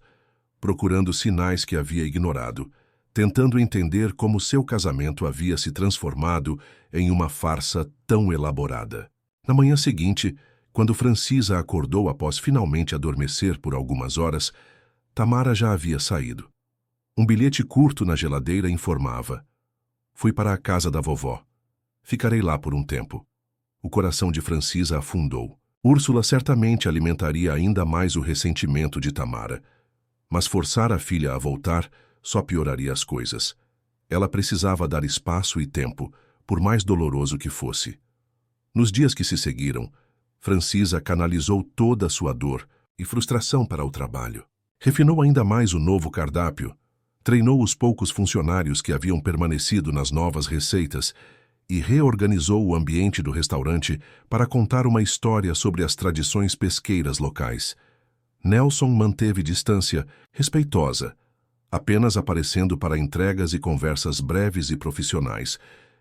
procurando sinais que havia ignorado, tentando entender como seu casamento havia se transformado em uma farsa tão elaborada. Na manhã seguinte, quando Francisa acordou após finalmente adormecer por algumas horas, Tamara já havia saído. Um bilhete curto na geladeira informava: "Fui para a casa da vovó. Ficarei lá por um tempo." O coração de Francisa afundou. Úrsula certamente alimentaria ainda mais o ressentimento de Tamara, mas forçar a filha a voltar só pioraria as coisas. Ela precisava dar espaço e tempo, por mais doloroso que fosse. Nos dias que se seguiram, Francisa canalizou toda a sua dor e frustração para o trabalho. Refinou ainda mais o novo cardápio, treinou os poucos funcionários que haviam permanecido nas novas receitas e reorganizou o ambiente do restaurante para contar uma história sobre as tradições pesqueiras locais. Nelson manteve distância, respeitosa, apenas aparecendo para entregas e conversas breves e profissionais,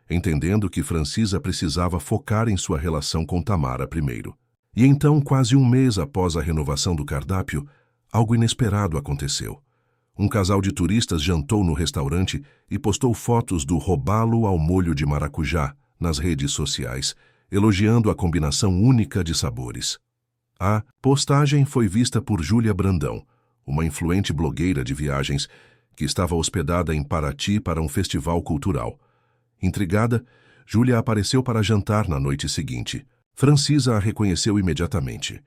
entendendo que Francisa precisava focar em sua relação com Tamara primeiro. E então, quase um mês após a renovação do cardápio, algo inesperado aconteceu. Um casal de turistas jantou no restaurante e postou fotos do robalo ao molho de maracujá nas redes sociais, elogiando a combinação única de sabores. A postagem foi vista por Júlia Brandão, uma influente blogueira de viagens que estava hospedada em Paraty para um festival cultural. Intrigada, Júlia apareceu para jantar na noite seguinte. Francisa a reconheceu imediatamente.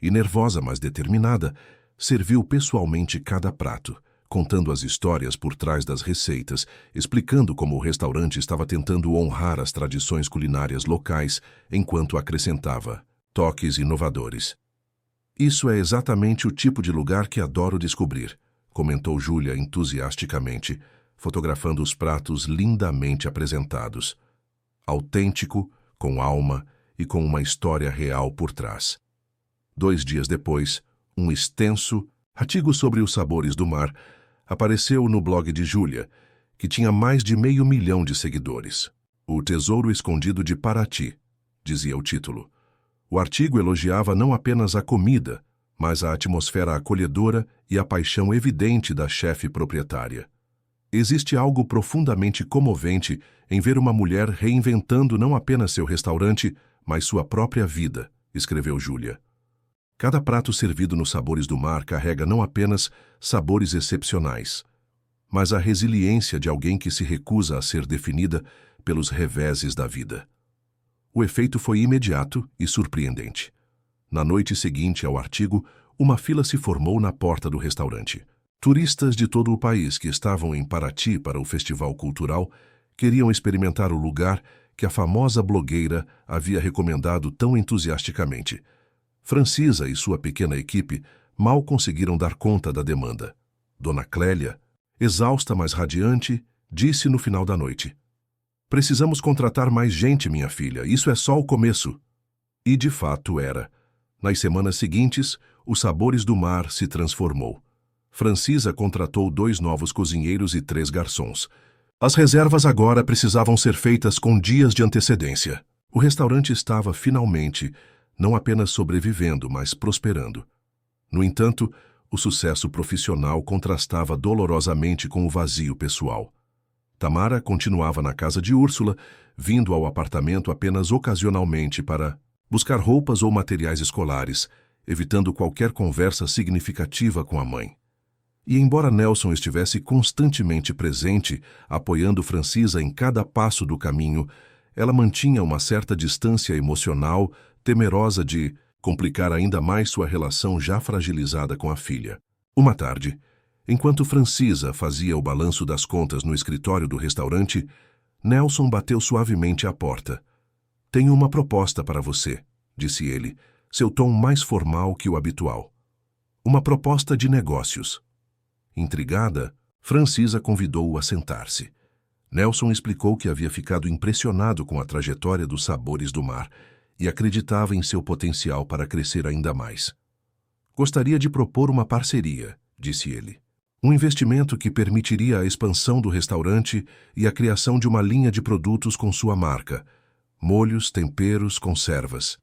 E nervosa, mas determinada, serviu pessoalmente cada prato, contando as histórias por trás das receitas, explicando como o restaurante estava tentando honrar as tradições culinárias locais, enquanto acrescentava toques inovadores. "Isso é exatamente o tipo de lugar que adoro descobrir", comentou Júlia entusiasticamente, fotografando os pratos lindamente apresentados. Autêntico, com alma e com uma história real por trás. 2 dias depois, um extenso artigo sobre os sabores do mar apareceu no blog de Júlia, que tinha mais de 500 mil de seguidores. "O Tesouro Escondido de Paraty", dizia o título. O artigo elogiava não apenas a comida, mas a atmosfera acolhedora e a paixão evidente da chefe proprietária. "Existe algo profundamente comovente em ver uma mulher reinventando não apenas seu restaurante, mas sua própria vida", escreveu Júlia. Cada prato servido nos Sabores do Mar carrega não apenas sabores excepcionais, mas a resiliência de alguém que se recusa a ser definida pelos reveses da vida. O efeito foi imediato e surpreendente. Na noite seguinte ao artigo, uma fila se formou na porta do restaurante. Turistas de todo o país que estavam em Paraty para o festival cultural queriam experimentar o lugar que a famosa blogueira havia recomendado tão entusiasticamente. Francisa e sua pequena equipe mal conseguiram dar conta da demanda. Dona Clélia, Exausta, mas radiante, disse no final da noite: "Precisamos contratar mais gente, minha filha. Isso é só o começo." E de fato era. Nas semanas seguintes, os Sabores do Mar se transformou. Francisa contratou 2 novos cozinheiros e 3 garçons. As reservas agora precisavam ser feitas com dias de antecedência. O restaurante estava, finalmente, não apenas sobrevivendo, mas prosperando. No entanto, o sucesso profissional contrastava dolorosamente com o vazio pessoal. Tamara continuava na casa de Úrsula, vindo ao apartamento apenas ocasionalmente para buscar roupas ou materiais escolares, evitando qualquer conversa significativa com a mãe. E embora Nelson estivesse constantemente presente, apoiando Francisa em cada passo do caminho, ela mantinha uma certa distância emocional, temerosa de complicar ainda mais sua relação já fragilizada com a filha. Uma tarde, enquanto Francisa fazia o balanço das contas no escritório do restaurante, Nelson bateu suavemente à porta. "Tenho uma proposta para você", disse ele, seu tom mais formal que o habitual. "Uma proposta de negócios." Intrigada, Francisa convidou-o a sentar-se. Nelson explicou que havia ficado impressionado com a trajetória dos Sabores do Mar e acreditava em seu potencial para crescer ainda mais. "Gostaria de propor uma parceria", disse ele. "Um investimento que permitiria a expansão do restaurante e a criação de uma linha de produtos com sua marca: molhos, temperos, conservas."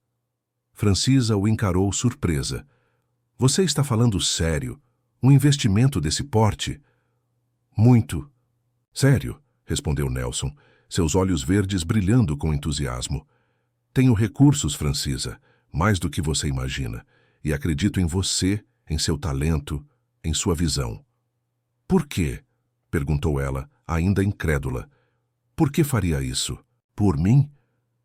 Francisa o encarou surpresa. "Você está falando sério? Um investimento desse porte?" "Muito." "Sério?", respondeu Nelson, seus olhos verdes brilhando com entusiasmo. "Tenho recursos, Francisa, mais do que você imagina, e acredito em você, em seu talento, em sua visão." "Por quê?", perguntou ela, ainda incrédula. "Por que faria isso? Por mim?"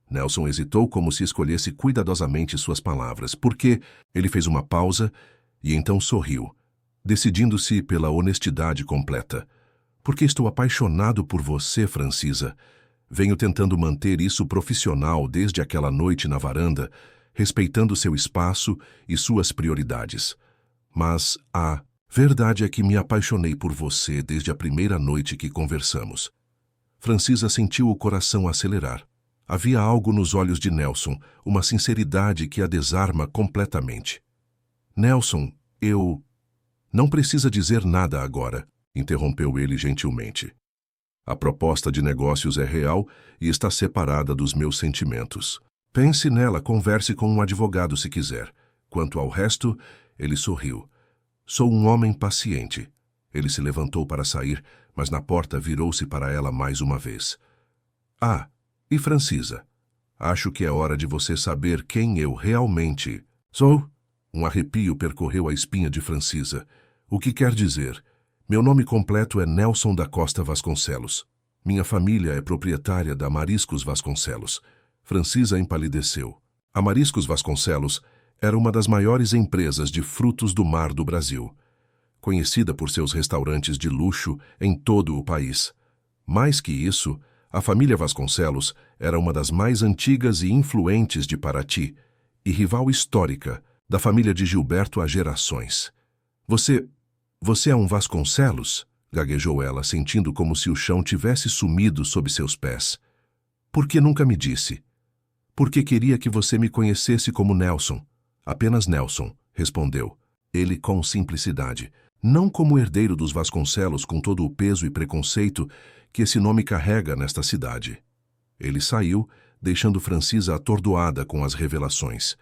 Nelson hesitou como se escolhesse cuidadosamente suas palavras. "Porque..." Ele fez uma pausa e então sorriu, decidindo-se pela honestidade completa. "Porque estou apaixonado por você, Francisa. Venho tentando manter isso profissional desde aquela noite na varanda, respeitando seu espaço e suas prioridades. Mas a verdade é que me apaixonei por você desde a primeira noite que conversamos." Francisa sentiu o coração acelerar. Havia algo nos olhos de Nelson, uma sinceridade que a desarma completamente. "Nelson, eu..." "Não precisa dizer nada agora", interrompeu ele gentilmente. "A proposta de negócios é real e está separada dos meus sentimentos. Pense nela, converse com um advogado se quiser. Quanto ao resto..." Ele sorriu. "Sou um homem paciente." Ele se levantou para sair, mas na porta virou-se para ela mais uma vez. "Ah, e Francisa, acho que é hora de você saber quem eu realmente sou." Um arrepio percorreu a espinha de Francisa. "O que quer dizer? Meu nome completo é Nelson da Costa Vasconcelos. Minha família é proprietária da Mariscos Vasconcelos." Francisa empalideceu. A Mariscos Vasconcelos era uma das maiores empresas de frutos do mar do Brasil, conhecida por seus restaurantes de luxo em todo o país. Mais que isso, a família Vasconcelos era uma das mais antigas e influentes de Paraty e rival histórica da família de Gilberto há gerações. Você é um Vasconcelos?", gaguejou ela, sentindo como se o chão tivesse sumido sob seus pés. "Por que nunca me disse?" "Porque queria que você me conhecesse como Nelson." "Apenas Nelson", respondeu ele com simplicidade. "Não como herdeiro dos Vasconcelos com todo o peso e preconceito que esse nome carrega nesta cidade." Ele saiu, deixando Francisa atordoada com as revelações.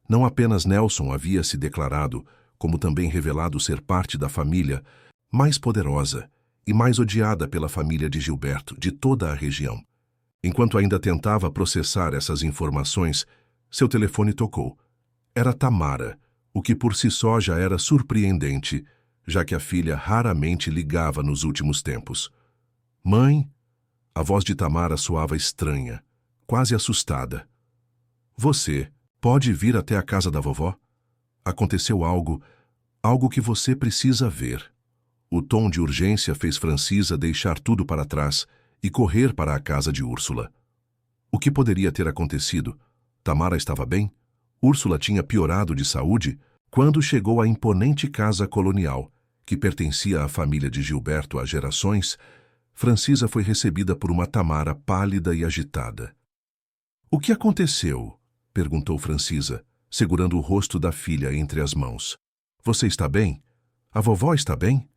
Não apenas Nelson havia se declarado, como também revelado ser parte da família mais poderosa e mais odiada pela família de Gilberto, de toda a região. Enquanto ainda tentava processar essas informações, seu telefone tocou. Era Tamara, o que por si só já era surpreendente, já que a filha raramente ligava nos últimos tempos. "Mãe?" A voz de Tamara soava estranha, quase assustada. "Você pode vir até a casa da vovó? Aconteceu algo que você precisa ver." O tom de urgência fez Francisa deixar tudo para trás e correr para a casa de Úrsula. O que poderia ter acontecido? Tamara estava bem? Úrsula tinha piorado de saúde? Quando chegou à imponente casa colonial, que pertencia à família de Gilberto há gerações, Francisa foi recebida por uma Tamara pálida e agitada. "O que aconteceu?" perguntou Francisa, segurando o rosto da filha entre as mãos. "Você está bem? A vovó está bem?"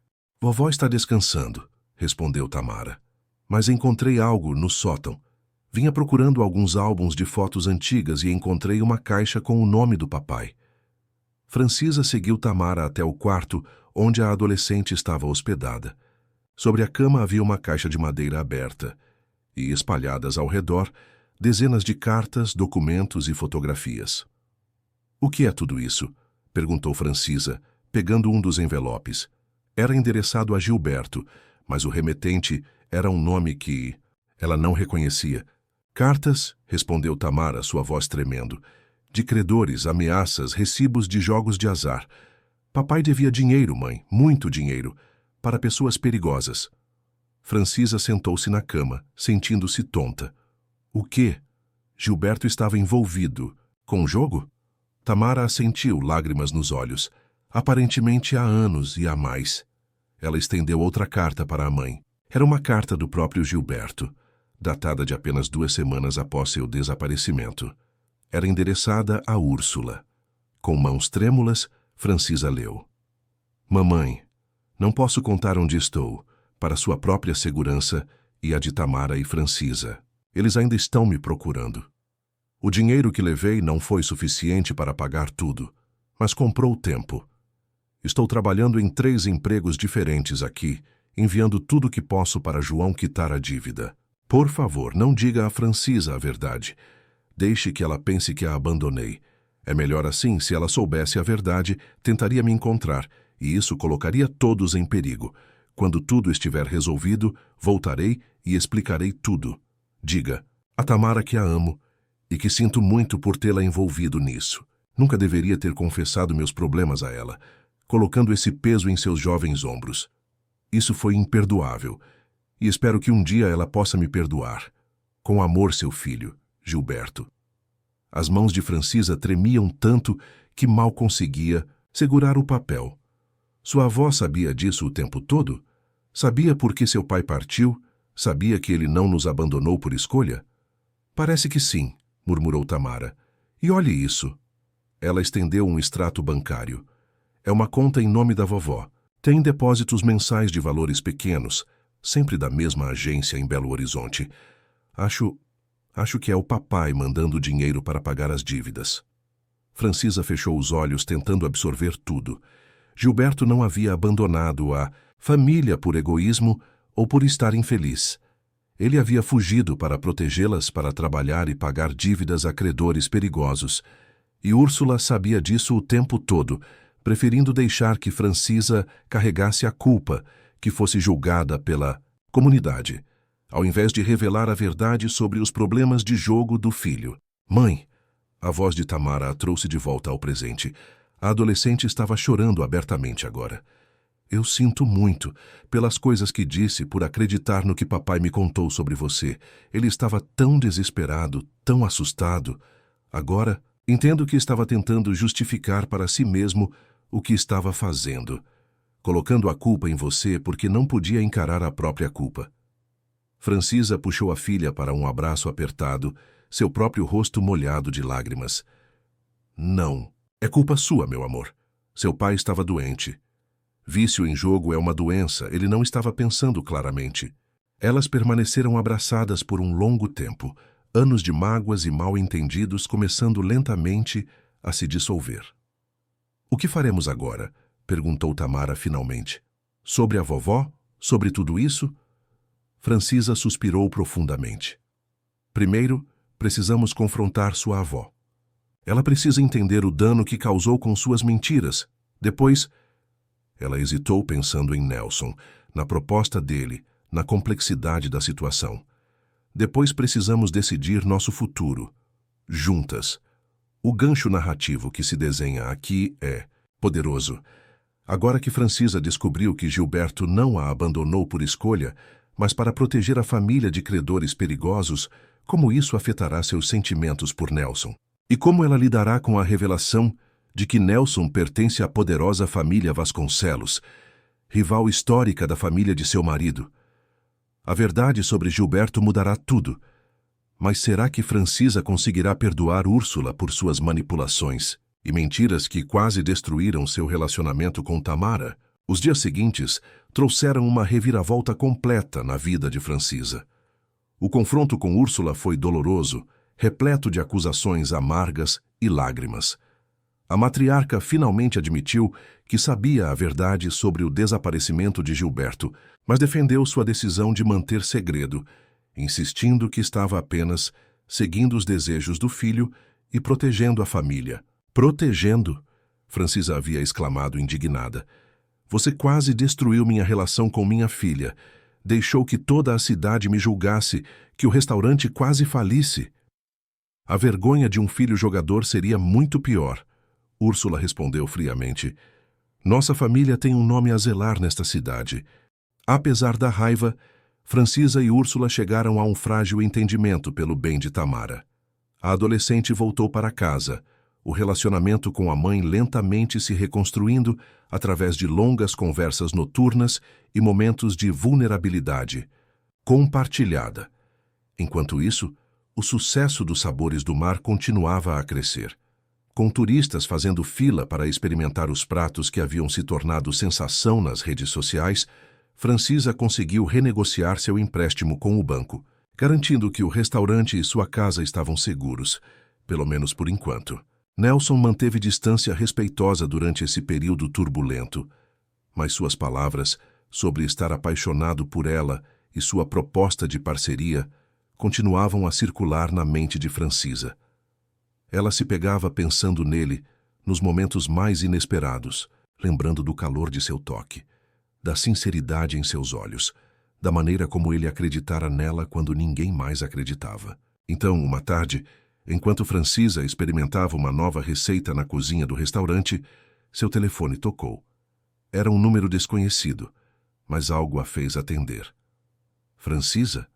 "Vovó está descansando", respondeu Tamara. "Mas encontrei algo no sótão. Vinha procurando alguns álbuns de fotos antigas e encontrei uma caixa com o nome do papai." Francisa seguiu Tamara até o quarto onde a adolescente estava hospedada. Sobre a cama havia uma caixa de madeira aberta e, espalhadas ao redor, dezenas de cartas, documentos e fotografias. "O que é tudo isso?" perguntou Francisa, pegando um dos envelopes. Era endereçado a Gilberto, mas o remetente era um nome que ela não reconhecia. "Cartas", respondeu Tamara, sua voz tremendo, "de credores, ameaças, recibos de jogos de azar. Papai devia dinheiro, mãe, muito dinheiro, para pessoas perigosas." Francisa sentou-se na cama, sentindo-se tonta. "O quê? Gilberto estava envolvido com o jogo?" Tamara assentiu, lágrimas nos olhos. "Aparentemente há anos e há mais." Ela estendeu outra carta para a mãe. Era uma carta do próprio Gilberto, datada de apenas 2 semanas após seu desaparecimento. Era endereçada a Úrsula. Com mãos trêmulas, Francisa leu: "Mamãe, não posso contar onde estou, para sua própria segurança e a de Tamara e Francisa. Eles ainda estão me procurando. O dinheiro que levei não foi suficiente para pagar tudo, mas comprou tempo. Estou trabalhando em 3 empregos diferentes aqui, enviando tudo o que posso para João quitar a dívida. Por favor, não diga a Francisa a verdade. Deixe que ela pense que a abandonei. É melhor assim, se ela soubesse a verdade, tentaria me encontrar, e isso colocaria todos em perigo. Quando tudo estiver resolvido, voltarei e explicarei tudo. Diga a Tamara que a amo e que sinto muito por tê-la envolvido nisso. Nunca deveria ter confessado meus problemas a ela, colocando esse peso em seus jovens ombros. Isso foi imperdoável, e espero que um dia ela possa me perdoar. Com amor, seu filho, Gilberto." As mãos de Francisa tremiam tanto que mal conseguia segurar o papel. Sua avó sabia disso o tempo todo? Sabia por que seu pai partiu? Sabia que ele não nos abandonou por escolha? "Parece que sim", murmurou Tamara. "E olhe isso." Ela estendeu um extrato bancário. "É uma conta em nome da vovó. Tem depósitos mensais de valores pequenos, sempre da mesma agência em Belo Horizonte. Acho que é o papai mandando dinheiro para pagar as dívidas." Francisa fechou os olhos tentando absorver tudo. Gilberto não havia abandonado a família por egoísmo ou por estar infeliz. Ele havia fugido para protegê-las, para trabalhar e pagar dívidas a credores perigosos. E Úrsula sabia disso o tempo todo, preferindo deixar que Francisa carregasse a culpa, que fosse julgada pela comunidade, ao invés de revelar a verdade sobre os problemas de jogo do filho. "Mãe!" A voz de Tamara a trouxe de volta ao presente. A adolescente estava chorando abertamente agora. "Eu sinto muito pelas coisas que disse, por acreditar no que papai me contou sobre você. Ele estava tão desesperado, tão assustado. Agora, entendo que estava tentando justificar para si mesmo o que estava fazendo, colocando a culpa em você porque não podia encarar a própria culpa." Francisa puxou a filha para um abraço apertado, seu próprio rosto molhado de lágrimas. "Não, é culpa sua, meu amor. Seu pai estava doente. Vício em jogo é uma doença, ele não estava pensando claramente." Elas permaneceram abraçadas por um longo tempo, anos de mágoas e mal-entendidos começando lentamente a se dissolver. "O que faremos agora?" perguntou Tamara finalmente. "Sobre a vovó? Sobre tudo isso?" Francisa suspirou profundamente. "Primeiro, precisamos confrontar sua avó. Ela precisa entender o dano que causou com suas mentiras. Depois..." Ela hesitou pensando em Nelson, na proposta dele, na complexidade da situação. "Depois precisamos decidir nosso futuro, juntas." O gancho narrativo que se desenha aqui é poderoso. Agora que Francisa descobriu que Gilberto não a abandonou por escolha, mas para proteger a família de credores perigosos, como isso afetará seus sentimentos por Nelson? E como ela lidará com a revelação de que Nelson pertence à poderosa família Vasconcelos rival histórica da família de seu marido. A verdade sobre Gilberto mudará tudo. Mas será que Francisa conseguirá perdoar Úrsula por suas manipulações e mentiras que quase destruíram seu relacionamento com Tamara? Os dias seguintes trouxeram uma reviravolta completa na vida de Francisa. O confronto com Úrsula foi doloroso, repleto de acusações amargas e lágrimas. A matriarca finalmente admitiu que sabia a verdade sobre o desaparecimento de Gilberto, mas defendeu sua decisão de manter segredo, insistindo que estava apenas seguindo os desejos do filho e protegendo a família. Protegendo? Francisa havia exclamado indignada. Você quase destruiu minha relação com minha filha. Deixou que toda a cidade me julgasse, que o restaurante quase falisse. A vergonha de um filho jogador seria muito pior. Úrsula respondeu friamente. Nossa família tem um nome a zelar nesta cidade. Apesar da raiva, Francisa e Úrsula chegaram a um frágil entendimento pelo bem de Tamara. A adolescente voltou para casa, o relacionamento com a mãe lentamente se reconstruindo através de longas conversas noturnas e momentos de vulnerabilidade compartilhada. Enquanto isso, o sucesso dos Sabores do Mar continuava a crescer. Com turistas fazendo fila para experimentar os pratos que haviam se tornado sensação nas redes sociais, Francisa conseguiu renegociar seu empréstimo com o banco, garantindo que o restaurante e sua casa estavam seguros, pelo menos por enquanto. Nelson manteve distância respeitosa durante esse período turbulento, mas suas palavras sobre estar apaixonado por ela e sua proposta de parceria continuavam a circular na mente de Francisa. Ela se pegava pensando nele nos momentos mais inesperados, lembrando do calor de seu toque, da sinceridade em seus olhos, da maneira como ele acreditara nela quando ninguém mais acreditava. Então, uma tarde, enquanto Francisa experimentava uma nova receita na cozinha do restaurante, seu telefone tocou. Era um número desconhecido, mas algo a fez atender. Francisa?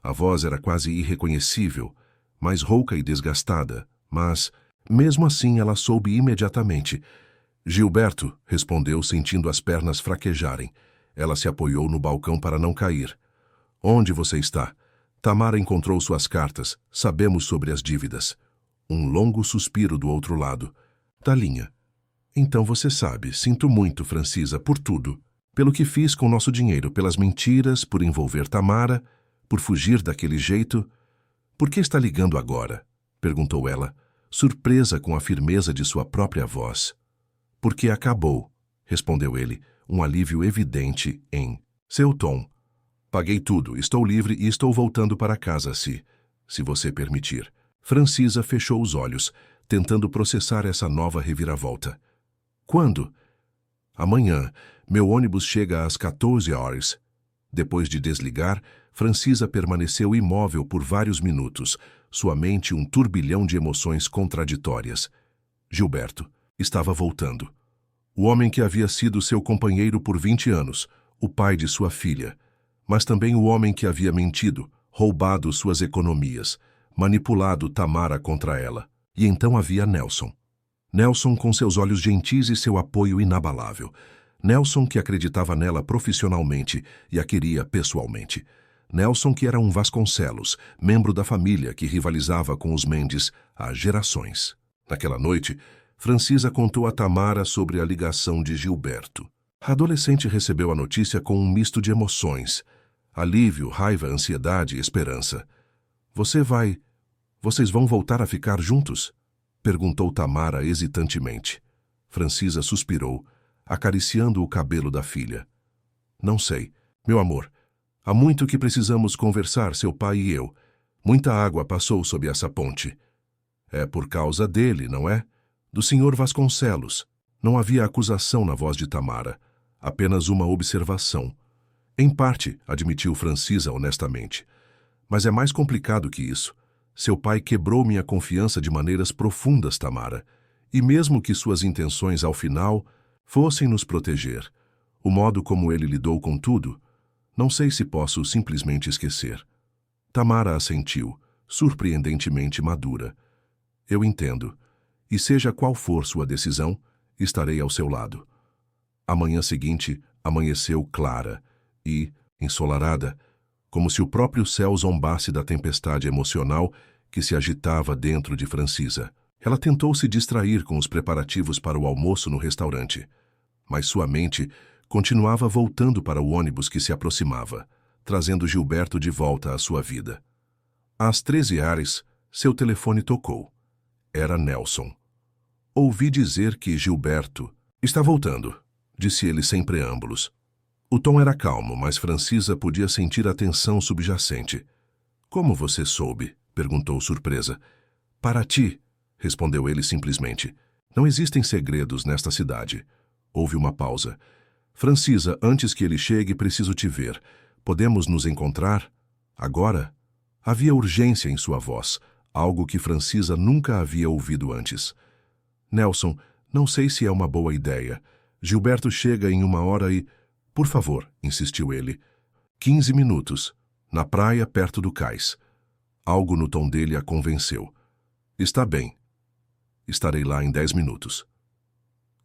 A voz era quase irreconhecível, mais rouca e desgastada, mas, mesmo assim, ela soube imediatamente. Gilberto, respondeu, sentindo as pernas fraquejarem. Ela se apoiou no balcão para não cair. Onde você está? Tamara encontrou suas cartas. Sabemos sobre as dívidas. Um longo suspiro do outro lado. Da linha. Então você sabe. Sinto muito, Francisa, por tudo. Pelo que fiz com nosso dinheiro, pelas mentiras, por envolver Tamara, por fugir daquele jeito. Por que está ligando agora? Perguntou ela, surpresa com a firmeza de sua própria voz. Porque acabou, respondeu ele, um alívio evidente em seu tom. Paguei tudo, estou livre e estou voltando para casa se você permitir. Francisa fechou os olhos, tentando processar essa nova reviravolta. Quando? Amanhã. Meu ônibus chega às 14 horas. Depois de desligar, Francisa permaneceu imóvel por vários minutos, sua mente um turbilhão de emoções contraditórias. Gilberto estava voltando. O homem que havia sido seu companheiro por 20 anos, o pai de sua filha, mas também o homem que havia mentido, roubado suas economias, manipulado Tamara contra ela. E então havia Nelson. Nelson com seus olhos gentis e seu apoio inabalável. Nelson que acreditava nela profissionalmente e a queria pessoalmente. Nelson que era um Vasconcelos, membro da família que rivalizava com os Mendes há gerações. Naquela noite, Francisa contou a Tamara sobre a ligação de Gilberto. A adolescente recebeu a notícia com um misto de emoções. Alívio, raiva, ansiedade e esperança. Vocês vão voltar a ficar juntos? Perguntou Tamara hesitantemente. Francisa suspirou, acariciando o cabelo da filha. Não sei, meu amor. Há muito que precisamos conversar, seu pai e eu. Muita água passou sob essa ponte. É por causa dele, não é? Do Sr. Vasconcelos. Não havia acusação na voz de Tamara, apenas uma observação. Em parte, admitiu Francisa honestamente. Mas é mais complicado que isso. Seu pai quebrou minha confiança de maneiras profundas, Tamara. E mesmo que suas intenções, ao final, fossem nos proteger, o modo como ele lidou com tudo, não sei se posso simplesmente esquecer. Tamara assentiu, surpreendentemente madura. Eu entendo. E seja qual for sua decisão, estarei ao seu lado. A manhã seguinte, Amanheceu clara e, ensolarada, como se o próprio céu zombasse da tempestade emocional que se agitava dentro de Francisa. Ela tentou se distrair com os preparativos para o almoço no restaurante, mas sua mente continuava voltando para o ônibus que se aproximava, trazendo Gilberto de volta à sua vida. Às 13h, seu telefone tocou. Era Nelson. Ouvi dizer que Gilberto está voltando, disse ele sem preâmbulos. O tom era calmo, mas Francisa podia sentir a tensão subjacente. Como você soube? Perguntou surpresa. Para ti, respondeu ele simplesmente. Não existem segredos nesta cidade. Houve uma pausa. Francisa, antes que ele chegue, preciso te ver. Podemos nos encontrar? Agora? Havia urgência em sua voz, algo que Francisa nunca havia ouvido antes. Nelson, não sei se é uma boa ideia. Gilberto chega em 1 hora e... Por favor, insistiu ele. 15 minutos, na praia perto do cais. Algo no tom dele a convenceu. Está bem. Estarei lá em 10 minutos.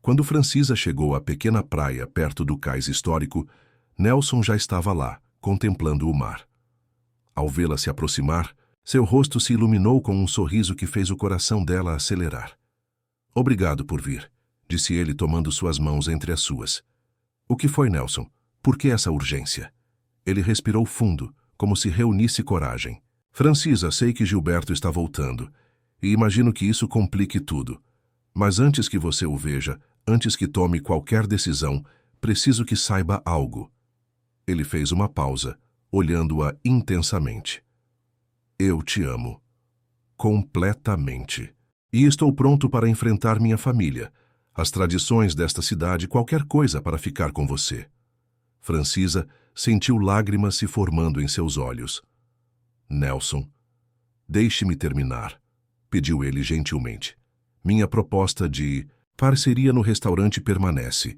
Quando Francisa chegou à pequena praia perto do cais histórico, Nelson já estava lá, contemplando o mar. Ao vê-la se aproximar, seu rosto se iluminou com um sorriso que fez o coração dela acelerar. Obrigado por vir, disse ele tomando suas mãos entre as suas. O que foi, Nelson? Por que essa urgência? Ele respirou fundo, como se reunisse coragem. Francisa, sei que Gilberto está voltando, e imagino que isso complique tudo. Mas antes que você o veja, antes que tome qualquer decisão, preciso que saiba algo. Ele fez uma pausa, olhando-a intensamente. Eu te amo. Completamente. E estou pronto para enfrentar minha família, as tradições desta cidade, qualquer coisa para ficar com você. Francisa sentiu lágrimas se formando em seus olhos. Nelson, deixe-me terminar, pediu ele gentilmente. Minha proposta de parceria no restaurante permanece,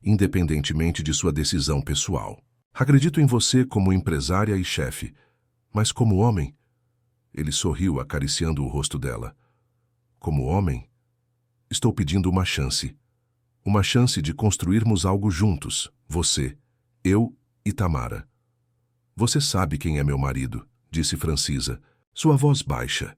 independentemente de sua decisão pessoal. Acredito em você como empresária e chefe, mas como homem... Ele sorriu, acariciando o rosto dela. Como homem, estou pedindo uma chance. Uma chance de construirmos algo juntos, você, eu e Tamara. Você sabe quem é meu marido, disse Francisa, sua voz baixa.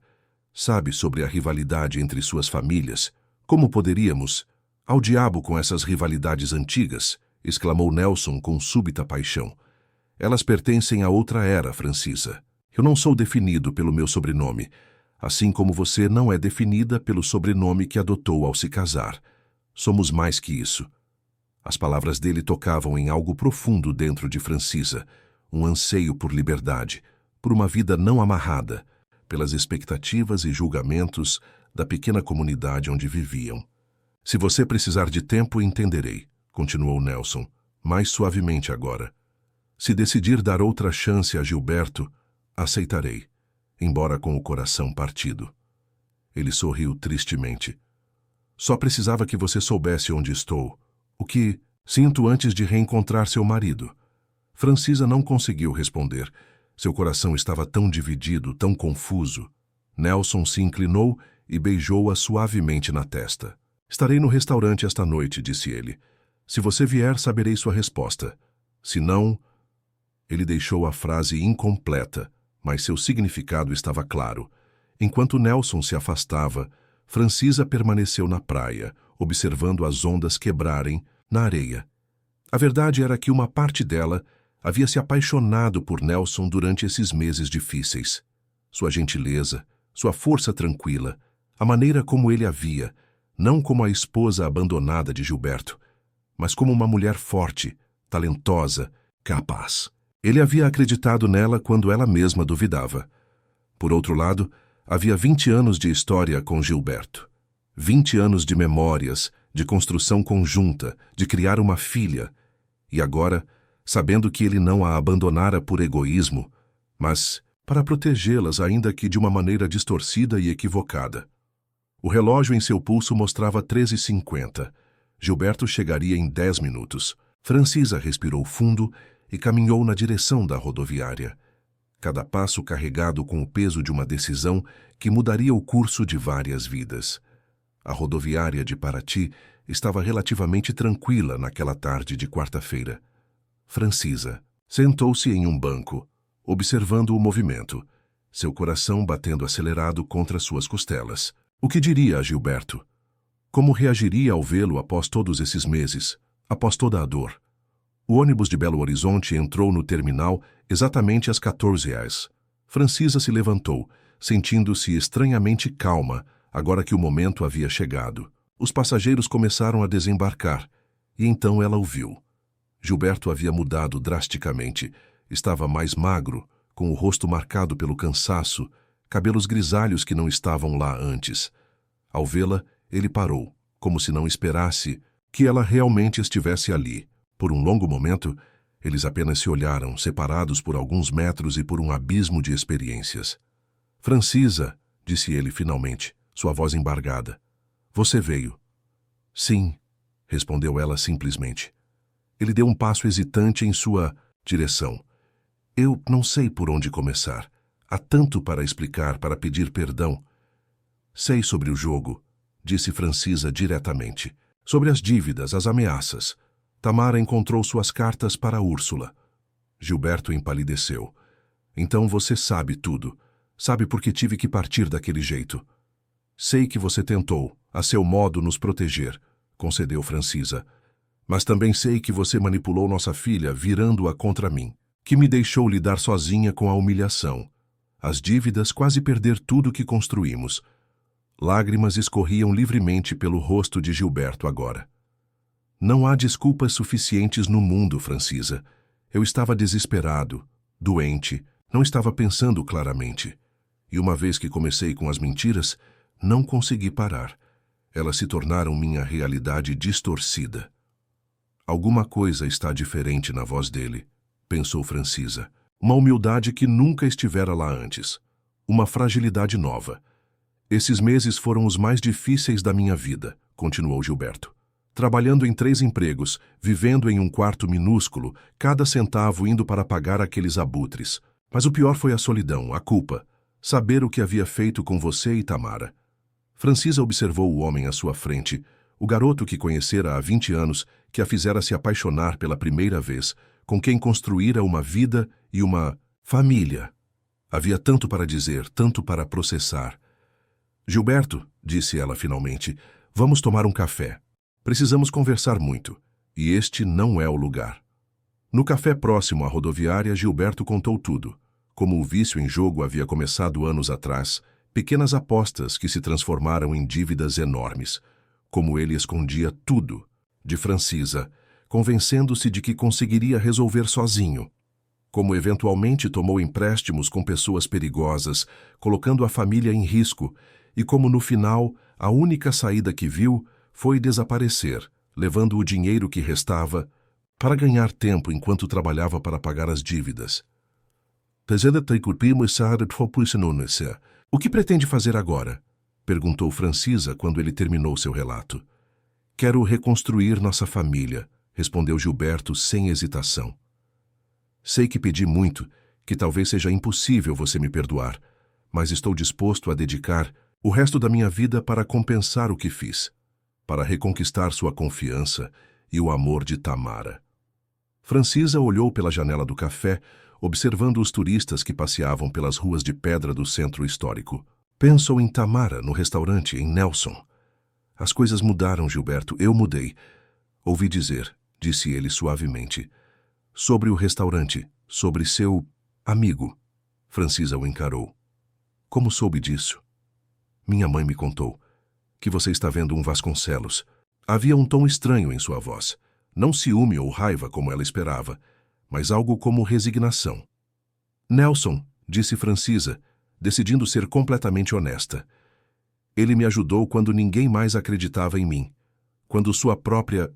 Sabe sobre a rivalidade entre suas famílias? Como poderíamos... Ao diabo com essas rivalidades antigas, exclamou Nelson com súbita paixão. Elas pertencem a outra era, Francisa. Eu não sou definido pelo meu sobrenome, assim como você não é definida pelo sobrenome que adotou ao se casar. Somos mais que isso. As palavras dele tocavam em algo profundo dentro de Francisa, um anseio por liberdade, por uma vida não amarrada, pelas expectativas e julgamentos da pequena comunidade onde viviam. Se você precisar de tempo, entenderei, continuou Nelson, mais suavemente agora. Se decidir dar outra chance a Gilberto, aceitarei, embora com o coração partido. Ele sorriu tristemente. Só precisava que você soubesse onde estou, o que sinto antes de reencontrar seu marido. Francisa não conseguiu responder. Seu coração estava tão dividido, tão confuso. Nelson se inclinou e beijou-a suavemente na testa. Estarei no restaurante esta noite, disse ele. Se você vier, saberei sua resposta. Se não... Ele deixou a frase incompleta, mas seu significado estava claro. Enquanto Nelson se afastava, Francisa permaneceu na praia, observando as ondas quebrarem na areia. A verdade era que uma parte dela havia se apaixonado por Nelson durante esses meses difíceis. Sua gentileza, sua força tranquila, a maneira como ele a via, não como a esposa abandonada de Gilberto, mas como uma mulher forte, talentosa, capaz. Ele havia acreditado nela quando ela mesma duvidava. Por outro lado, havia 20 anos de história com Gilberto. 20 anos de memórias, de construção conjunta, de criar uma filha. E agora, sabendo que ele não a abandonara por egoísmo, mas para protegê-las ainda que de uma maneira distorcida e equivocada. O relógio em seu pulso mostrava 13h50. Gilberto chegaria em 10 minutos. Francisa respirou fundo e caminhou na direção da rodoviária. Cada passo carregado com o peso de uma decisão que mudaria o curso de várias vidas. A rodoviária de Paraty estava relativamente tranquila naquela tarde de quarta-feira. Francisa sentou-se em um banco, observando o movimento, seu coração batendo acelerado contra suas costelas. O que diria a Gilberto? Como reagiria ao vê-lo após todos esses meses, após toda a dor? O ônibus de Belo Horizonte entrou no terminal exatamente às 14h. Francisa se levantou, sentindo-se estranhamente calma, agora que o momento havia chegado. Os passageiros começaram a desembarcar, e então ela o viu. Gilberto havia mudado drasticamente. Estava mais magro, com o rosto marcado pelo cansaço, cabelos grisalhos que não estavam lá antes. Ao vê-la, ele parou, como se não esperasse que ela realmente estivesse ali. Por um longo momento, eles apenas se olharam, separados por alguns metros e por um abismo de experiências. Francisa, disse ele finalmente, sua voz embargada. Você veio. Sim, respondeu ela simplesmente. Ele deu um passo hesitante em sua direção. Eu não sei por onde começar. Há tanto para explicar, para pedir perdão. Sei sobre o jogo, disse Francisa diretamente. Sobre as dívidas, as ameaças. Tamara encontrou suas cartas para Úrsula. Gilberto empalideceu. Então você sabe tudo. Sabe por que tive que partir daquele jeito. Sei que você tentou, a seu modo, nos proteger, concedeu Francisa. Mas também sei que você manipulou nossa filha, virando-a contra mim, que me deixou lidar sozinha com a humilhação. As dívidas, quase perder tudo que construímos. Lágrimas escorriam livremente pelo rosto de Gilberto agora. Não há desculpas suficientes no mundo, Francisa. Eu estava desesperado, doente, não estava pensando claramente. E uma vez que comecei com as mentiras, não consegui parar. Elas se tornaram minha realidade distorcida. Alguma coisa está diferente na voz dele, pensou Francisa. Uma humildade que nunca estivera lá antes. Uma fragilidade nova. Esses meses foram os mais difíceis da minha vida, continuou Gilberto. Trabalhando em 3 empregos, vivendo em um quarto minúsculo, cada centavo indo para pagar aqueles abutres. Mas o pior foi a solidão, a culpa. Saber o que havia feito com você e Tamara. Francisa observou o homem à sua frente, o garoto que conhecera há 20 anos, que a fizera se apaixonar pela primeira vez, com quem construíra uma vida e uma família. Havia tanto para dizer, tanto para processar. Gilberto, disse ela finalmente, vamos tomar um café. Precisamos conversar muito, e este não é o lugar. No café próximo à rodoviária, Gilberto contou tudo. Como o vício em jogo havia começado anos atrás, pequenas apostas que se transformaram em dívidas enormes. Como ele escondia tudo de Francisa, convencendo-se de que conseguiria resolver sozinho. Como eventualmente tomou empréstimos com pessoas perigosas, colocando a família em risco, e como no final, a única saída que viu foi desaparecer, levando o dinheiro que restava para ganhar tempo enquanto trabalhava para pagar as dívidas. O que pretende fazer agora? Perguntou Francisa quando ele terminou seu relato. Quero reconstruir nossa família, respondeu Gilberto sem hesitação. Sei que pedi muito, que talvez seja impossível você me perdoar, mas estou disposto a dedicar o resto da minha vida para compensar o que fiz, para reconquistar sua confiança e o amor de Tamara. Francisa olhou pela janela do café, observando os turistas que passeavam pelas ruas de pedra do centro histórico. Pensou em Tamara, no restaurante, em Nelson. As coisas mudaram, Gilberto, eu mudei. Ouvi dizer, disse ele suavemente. Sobre o restaurante, sobre seu amigo. Francisa o encarou. Como soube disso? Minha mãe me contou que você está vendo um Vasconcelos. Havia um tom estranho em sua voz. Não ciúme ou raiva como ela esperava, mas algo como resignação. Nelson, disse Francisa, decidindo ser completamente honesta. Ele me ajudou quando ninguém mais acreditava em mim, quando sua própria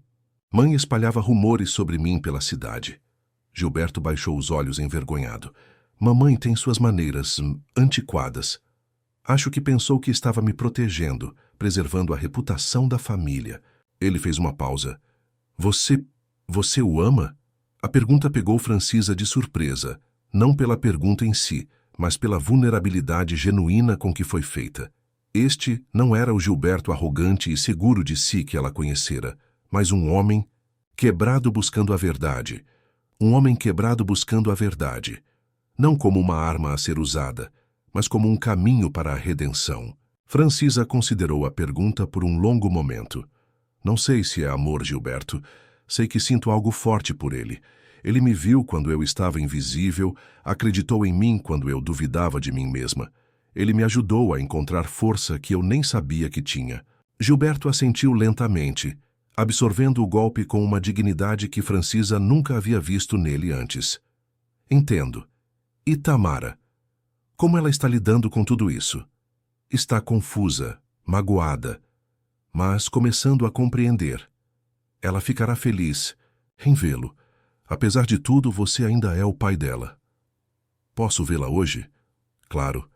mãe espalhava rumores sobre mim pela cidade. Gilberto baixou os olhos envergonhado. Mamãe tem suas maneiras antiquadas. Acho que pensou que estava me protegendo, preservando a reputação da família. Ele fez uma pausa. Você o ama? A pergunta pegou Francisa de surpresa, não pela pergunta em si, mas pela vulnerabilidade genuína com que foi feita. Este não era o Gilberto arrogante e seguro de si que ela conhecera, mas um homem quebrado buscando a verdade. Um homem quebrado buscando a verdade. Não como uma arma a ser usada, mas como um caminho para a redenção. Francisa considerou a pergunta por um longo momento. Não sei se é amor, Gilberto. Sei que sinto algo forte por ele. Ele me viu quando eu estava invisível, acreditou em mim quando eu duvidava de mim mesma. Ele me ajudou a encontrar força que eu nem sabia que tinha. Gilberto assentiu lentamente, absorvendo o golpe com uma dignidade que Francisa nunca havia visto nele antes. Entendo. E Tamara? Como ela está lidando com tudo isso? Está confusa, magoada, mas começando a compreender. Ela ficará feliz em vê-lo. Apesar de tudo, você ainda é o pai dela. Posso vê-la hoje? Claro.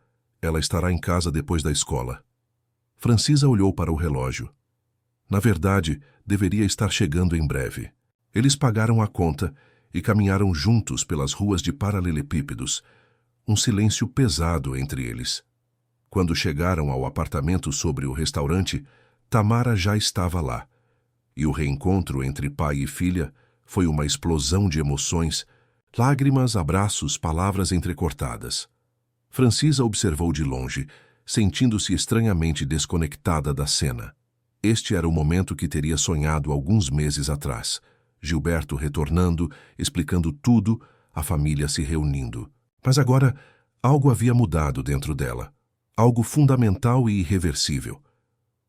Ela estará em casa depois da escola. Francisa olhou para o relógio. Na verdade, deveria estar chegando em breve. Eles pagaram a conta e caminharam juntos pelas ruas de paralelepípedos, um silêncio pesado entre eles. Quando chegaram ao apartamento sobre o restaurante, Tamara já estava lá. E o reencontro entre pai e filha foi uma explosão de emoções, lágrimas, abraços, palavras entrecortadas. Francisa observou de longe, sentindo-se estranhamente desconectada da cena. Este era o momento que teria sonhado alguns meses atrás. Gilberto retornando, explicando tudo, a família se reunindo. Mas agora, algo havia mudado dentro dela. Algo fundamental e irreversível.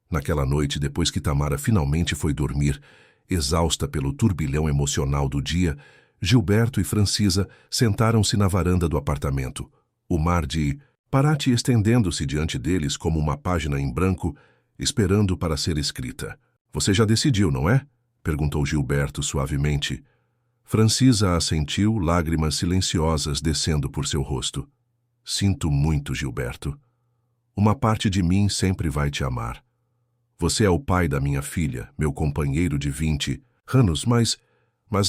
Naquela noite, depois que Tamara finalmente foi dormir, exausta pelo turbilhão emocional do dia, Gilberto e Francisa sentaram-se na varanda do apartamento. O mar de Paraty estendendo-se diante deles como uma página em branco, esperando para ser escrita. Você já decidiu, não é? Perguntou Gilberto suavemente. Francisa assentiu, lágrimas silenciosas descendo por seu rosto. Sinto muito, Gilberto. Uma parte de mim sempre vai te amar. Você é o pai da minha filha, meu companheiro de 20 anos, mas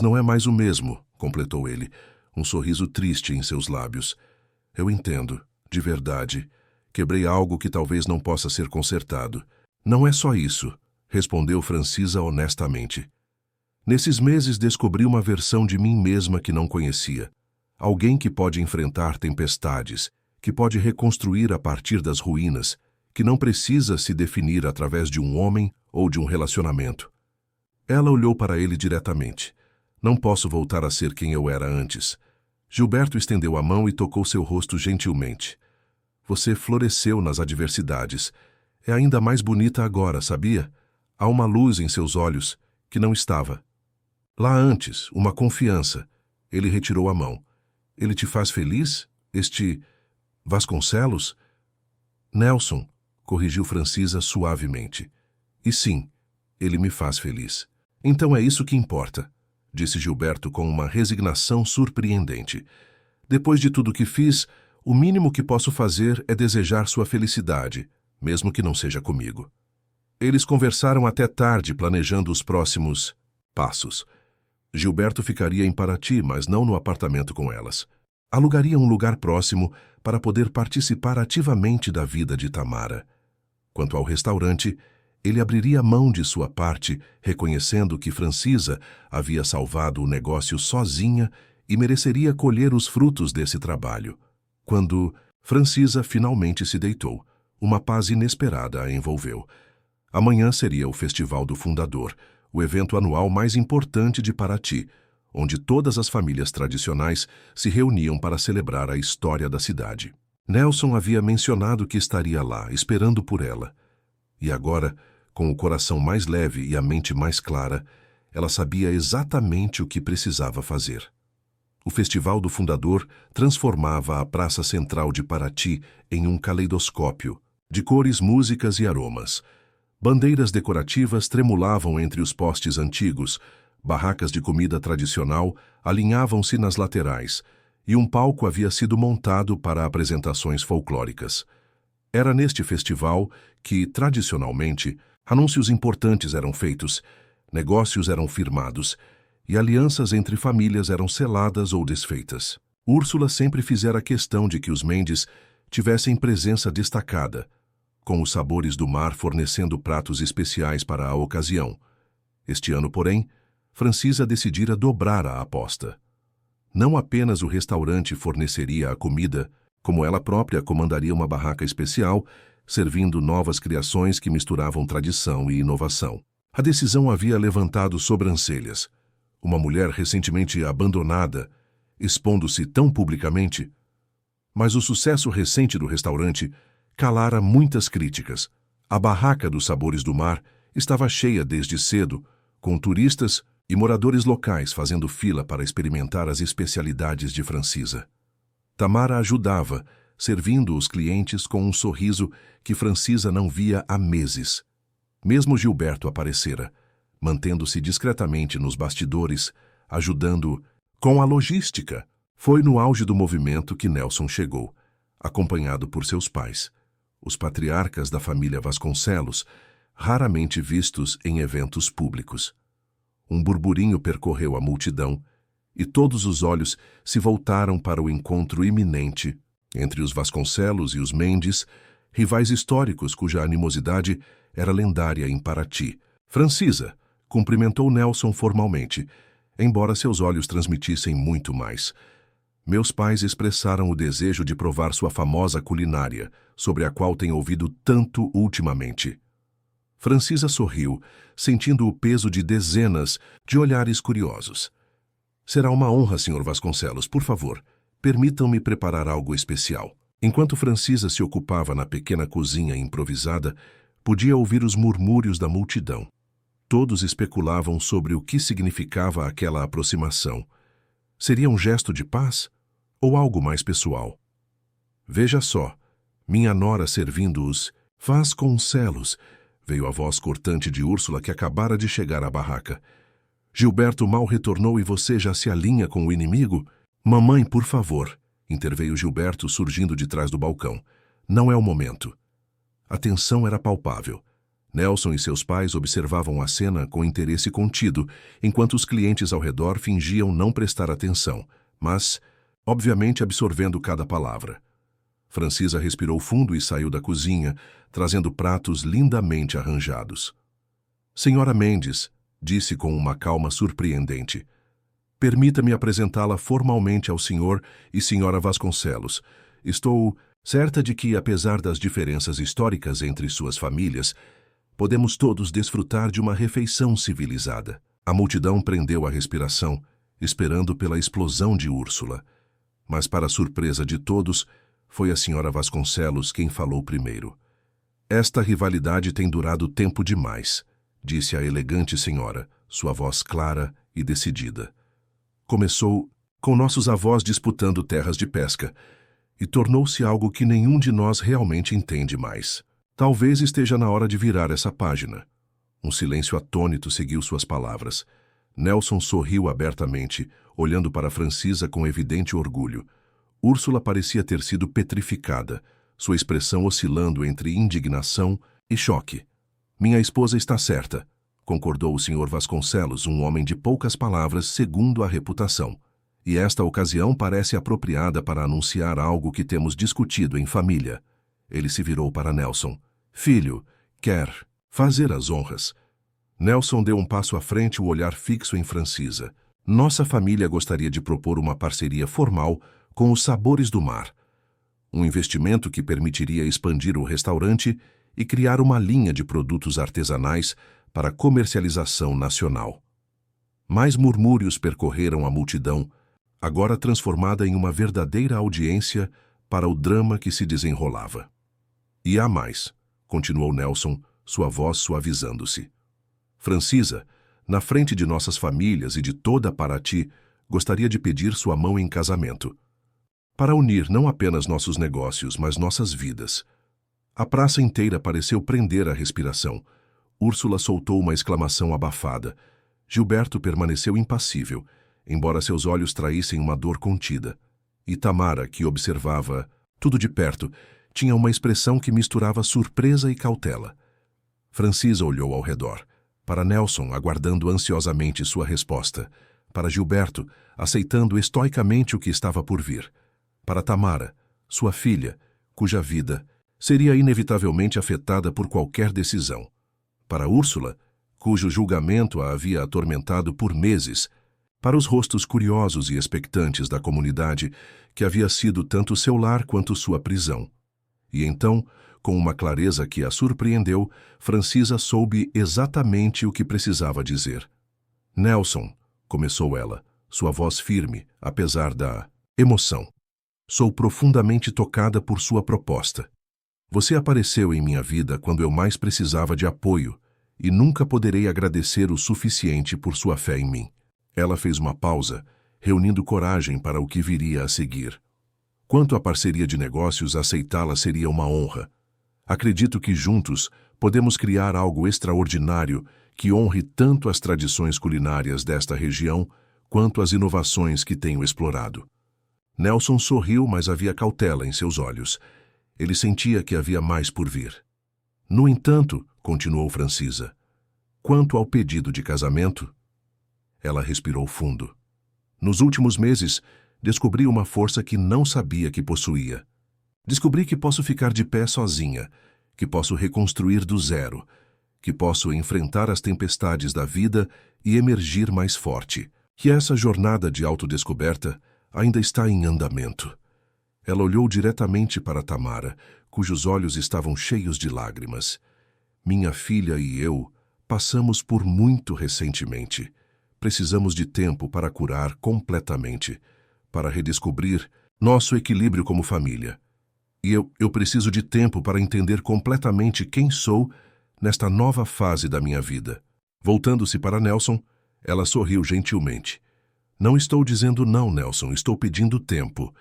não é mais o mesmo, completou ele, um sorriso triste em seus lábios. Eu entendo, de verdade. Quebrei algo que talvez não possa ser consertado. Não é só isso, respondeu Francisa honestamente. Nesses meses descobri uma versão de mim mesma que não conhecia. Alguém que pode enfrentar tempestades, que pode reconstruir a partir das ruínas, que não precisa se definir através de um homem ou de um relacionamento. Ela olhou para ele diretamente. Não posso voltar a ser quem eu era antes. Gilberto estendeu a mão e tocou seu rosto gentilmente. Você floresceu nas adversidades. É ainda mais bonita agora, sabia? Há uma luz em seus olhos que não estava. Lá antes, uma confiança. Ele retirou a mão. Ele te faz feliz? Este Vasconcelos? Nelson, corrigiu Francisa suavemente. E sim, ele me faz feliz. Então é isso que importa, disse Gilberto com uma resignação surpreendente. Depois de tudo que fiz, o mínimo que posso fazer é desejar sua felicidade, mesmo que não seja comigo. Eles conversaram até tarde, planejando os próximos passos. Gilberto ficaria em Paraty, mas não no apartamento com elas. Alugaria um lugar próximo para poder participar ativamente da vida de Tamara. Quanto ao restaurante, ele abriria mão de sua parte, reconhecendo que Francisa havia salvado o negócio sozinha e mereceria colher os frutos desse trabalho. Quando Francisa finalmente se deitou, uma paz inesperada a envolveu. Amanhã seria o Festival do Fundador, o evento anual mais importante de Paraty, onde todas as famílias tradicionais se reuniam para celebrar a história da cidade. Nelson havia mencionado que estaria lá, esperando por ela. E agora, com o coração mais leve e a mente mais clara, ela sabia exatamente o que precisava fazer. O Festival do Fundador transformava a praça central de Paraty em um caleidoscópio, de cores, músicas e aromas. Bandeiras decorativas tremulavam entre os postes antigos, barracas de comida tradicional alinhavam-se nas laterais, e um palco havia sido montado para apresentações folclóricas. Era neste festival que, tradicionalmente, anúncios importantes eram feitos, negócios eram firmados, e alianças entre famílias eram seladas ou desfeitas. Úrsula sempre fizera questão de que os Mendes tivessem presença destacada. com os Sabores do Mar fornecendo pratos especiais para a ocasião. Este ano, porém, Francisa decidira dobrar a aposta. Não apenas o restaurante forneceria a comida, como ela própria comandaria uma barraca especial, servindo novas criações que misturavam tradição e inovação. A decisão havia levantado sobrancelhas. Uma mulher recentemente abandonada, expondo-se tão publicamente. Mas o sucesso recente do restaurante calara muitas críticas. A barraca dos Sabores do Mar estava cheia desde cedo, com turistas e moradores locais fazendo fila para experimentar as especialidades de Francisa. Tamara ajudava, servindo os clientes com um sorriso que Francisa não via há meses. Mesmo Gilberto aparecera, mantendo-se discretamente nos bastidores, ajudando com a logística. Foi no auge do movimento que Nelson chegou, acompanhado por seus pais, os patriarcas da família Vasconcelos, raramente vistos em eventos públicos. Um burburinho percorreu a multidão, e todos os olhos se voltaram para o encontro iminente entre os Vasconcelos e os Mendes, rivais históricos cuja animosidade era lendária em Paraty. Francisa cumprimentou Nelson formalmente, embora seus olhos transmitissem muito mais. Meus pais expressaram o desejo de provar sua famosa culinária, sobre a qual tenho ouvido tanto ultimamente. Francisa sorriu, sentindo o peso de dezenas de olhares curiosos. Será uma honra, Sr. Vasconcelos, por favor. Permitam-me preparar algo especial. Enquanto Francisa se ocupava na pequena cozinha improvisada, podia ouvir os murmúrios da multidão. Todos especulavam sobre o que significava aquela aproximação. Seria um gesto de paz ou algo mais pessoal? Veja só, minha nora servindo os Vasconcelos, veio a voz cortante de Úrsula que acabara de chegar à barraca. Gilberto mal retornou e você já se alinha com o inimigo? Mamãe, por favor, interveio Gilberto surgindo de trás do balcão. Não é o momento. A tensão era palpável. Nelson e seus pais observavam a cena com interesse contido, enquanto os clientes ao redor fingiam não prestar atenção, mas, obviamente, absorvendo cada palavra. Francisa respirou fundo e saiu da cozinha, trazendo pratos lindamente arranjados. Senhora Mendes, disse com uma calma surpreendente, permita-me apresentá-la formalmente ao senhor e senhora Vasconcelos. Estou certa de que, apesar das diferenças históricas entre suas famílias, podemos todos desfrutar de uma refeição civilizada. A multidão prendeu a respiração, esperando pela explosão de Úrsula. Mas, para a surpresa de todos, foi a senhora Vasconcelos quem falou primeiro. Esta rivalidade tem durado tempo demais, disse a elegante senhora, sua voz clara e decidida. Começou com nossos avós disputando terras de pesca, e tornou-se algo que nenhum de nós realmente entende mais. Talvez esteja na hora de virar essa página. Um silêncio atônito seguiu suas palavras. Nelson sorriu abertamente, olhando para Francisa com evidente orgulho. Úrsula parecia ter sido petrificada, sua expressão oscilando entre indignação e choque. Minha esposa está certa, concordou o Sr. Vasconcelos, um homem de poucas palavras segundo a reputação. E esta ocasião parece apropriada para anunciar algo que temos discutido em família. Ele se virou para Nelson. Filho, quer fazer as honras. Nelson deu um passo à frente, o olhar fixo em Francisa. Nossa família gostaria de propor uma parceria formal com os Sabores do Mar. Um investimento que permitiria expandir o restaurante e criar uma linha de produtos artesanais para comercialização nacional. Mais murmúrios percorreram a multidão, agora transformada em uma verdadeira audiência para o drama que se desenrolava. E há mais, continuou Nelson, sua voz suavizando-se. Francisa, na frente de nossas famílias e de toda Paraty, gostaria de pedir sua mão em casamento, para unir não apenas nossos negócios, mas nossas vidas. A praça inteira pareceu prender a respiração. Úrsula soltou uma exclamação abafada. Gilberto permaneceu impassível, embora seus olhos traíssem uma dor contida. E Tamara, que observava tudo de perto, tinha uma expressão que misturava surpresa e cautela. Francisa olhou ao redor. Para Nelson, aguardando ansiosamente sua resposta. Para Gilberto, aceitando estoicamente o que estava por vir. Para Tamara, sua filha, cuja vida seria inevitavelmente afetada por qualquer decisão. Para Úrsula, cujo julgamento a havia atormentado por meses, para os rostos curiosos e expectantes da comunidade, que havia sido tanto seu lar quanto sua prisão. E então, com uma clareza que a surpreendeu, Francisa soube exatamente o que precisava dizer. Nelson, começou ela, sua voz firme, apesar da emoção. Sou profundamente tocada por sua proposta. Você apareceu em minha vida quando eu mais precisava de apoio, e nunca poderei agradecer o suficiente por sua fé em mim. Ela fez uma pausa, reunindo coragem para o que viria a seguir. Quanto à parceria de negócios, aceitá-la seria uma honra. Acredito que juntos podemos criar algo extraordinário que honre tanto as tradições culinárias desta região quanto as inovações que tenho explorado. Nelson sorriu, mas havia cautela em seus olhos. Ele sentia que havia mais por vir. No entanto, continuou Francisa, quanto ao pedido de casamento... Ela respirou fundo. Nos últimos meses, descobri uma força que não sabia que possuía. Descobri que posso ficar de pé sozinha, que posso reconstruir do zero, que posso enfrentar as tempestades da vida e emergir mais forte, que essa jornada de autodescoberta ainda está em andamento. Ela olhou diretamente para Tamara, cujos olhos estavam cheios de lágrimas. Minha filha e eu passamos por muito recentemente. Precisamos de tempo para curar completamente, para redescobrir nosso equilíbrio como família. E eu preciso de tempo para entender completamente quem sou nesta nova fase da minha vida. Voltando-se para Nelson, ela sorriu gentilmente. Não estou dizendo não, Nelson, estou pedindo tempo.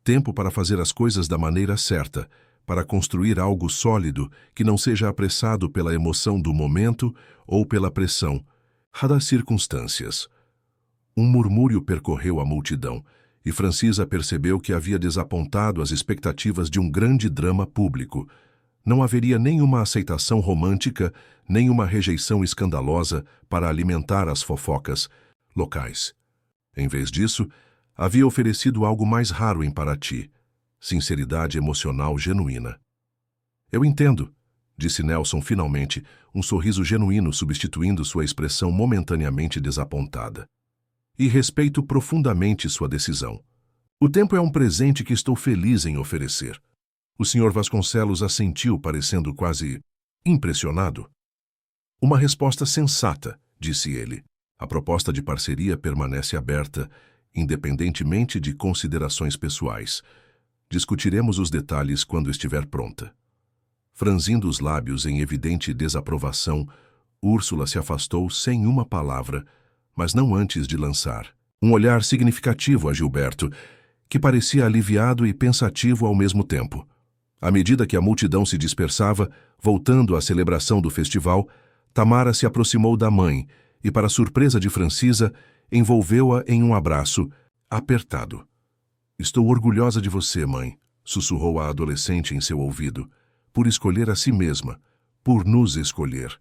Tempo para fazer as coisas da maneira certa, para construir algo sólido que não seja apressado pela emoção do momento ou pela pressão das circunstâncias. Um murmúrio percorreu a multidão, e Francisa percebeu que havia desapontado as expectativas de um grande drama público. Não haveria nenhuma aceitação romântica, nem uma rejeição escandalosa para alimentar as fofocas locais. Em vez disso, havia oferecido algo mais raro em Paraty, sinceridade emocional genuína. Eu entendo, disse Nelson finalmente, um sorriso genuíno substituindo sua expressão momentaneamente desapontada. E respeito profundamente sua decisão. O tempo é um presente que estou feliz em oferecer. O Sr. Vasconcelos assentiu, parecendo quase impressionado. Uma resposta sensata, disse ele. A proposta de parceria permanece aberta, independentemente de considerações pessoais. Discutiremos os detalhes quando estiver pronta. Franzindo os lábios em evidente desaprovação, Úrsula se afastou sem uma palavra, mas não antes de lançar um olhar significativo a Gilberto, que parecia aliviado e pensativo ao mesmo tempo. À medida que a multidão se dispersava, voltando à celebração do festival, Tamara se aproximou da mãe e, para surpresa de Francisa, envolveu-a em um abraço apertado. Estou orgulhosa de você, mãe, sussurrou a adolescente em seu ouvido, por escolher a si mesma, por nos escolher.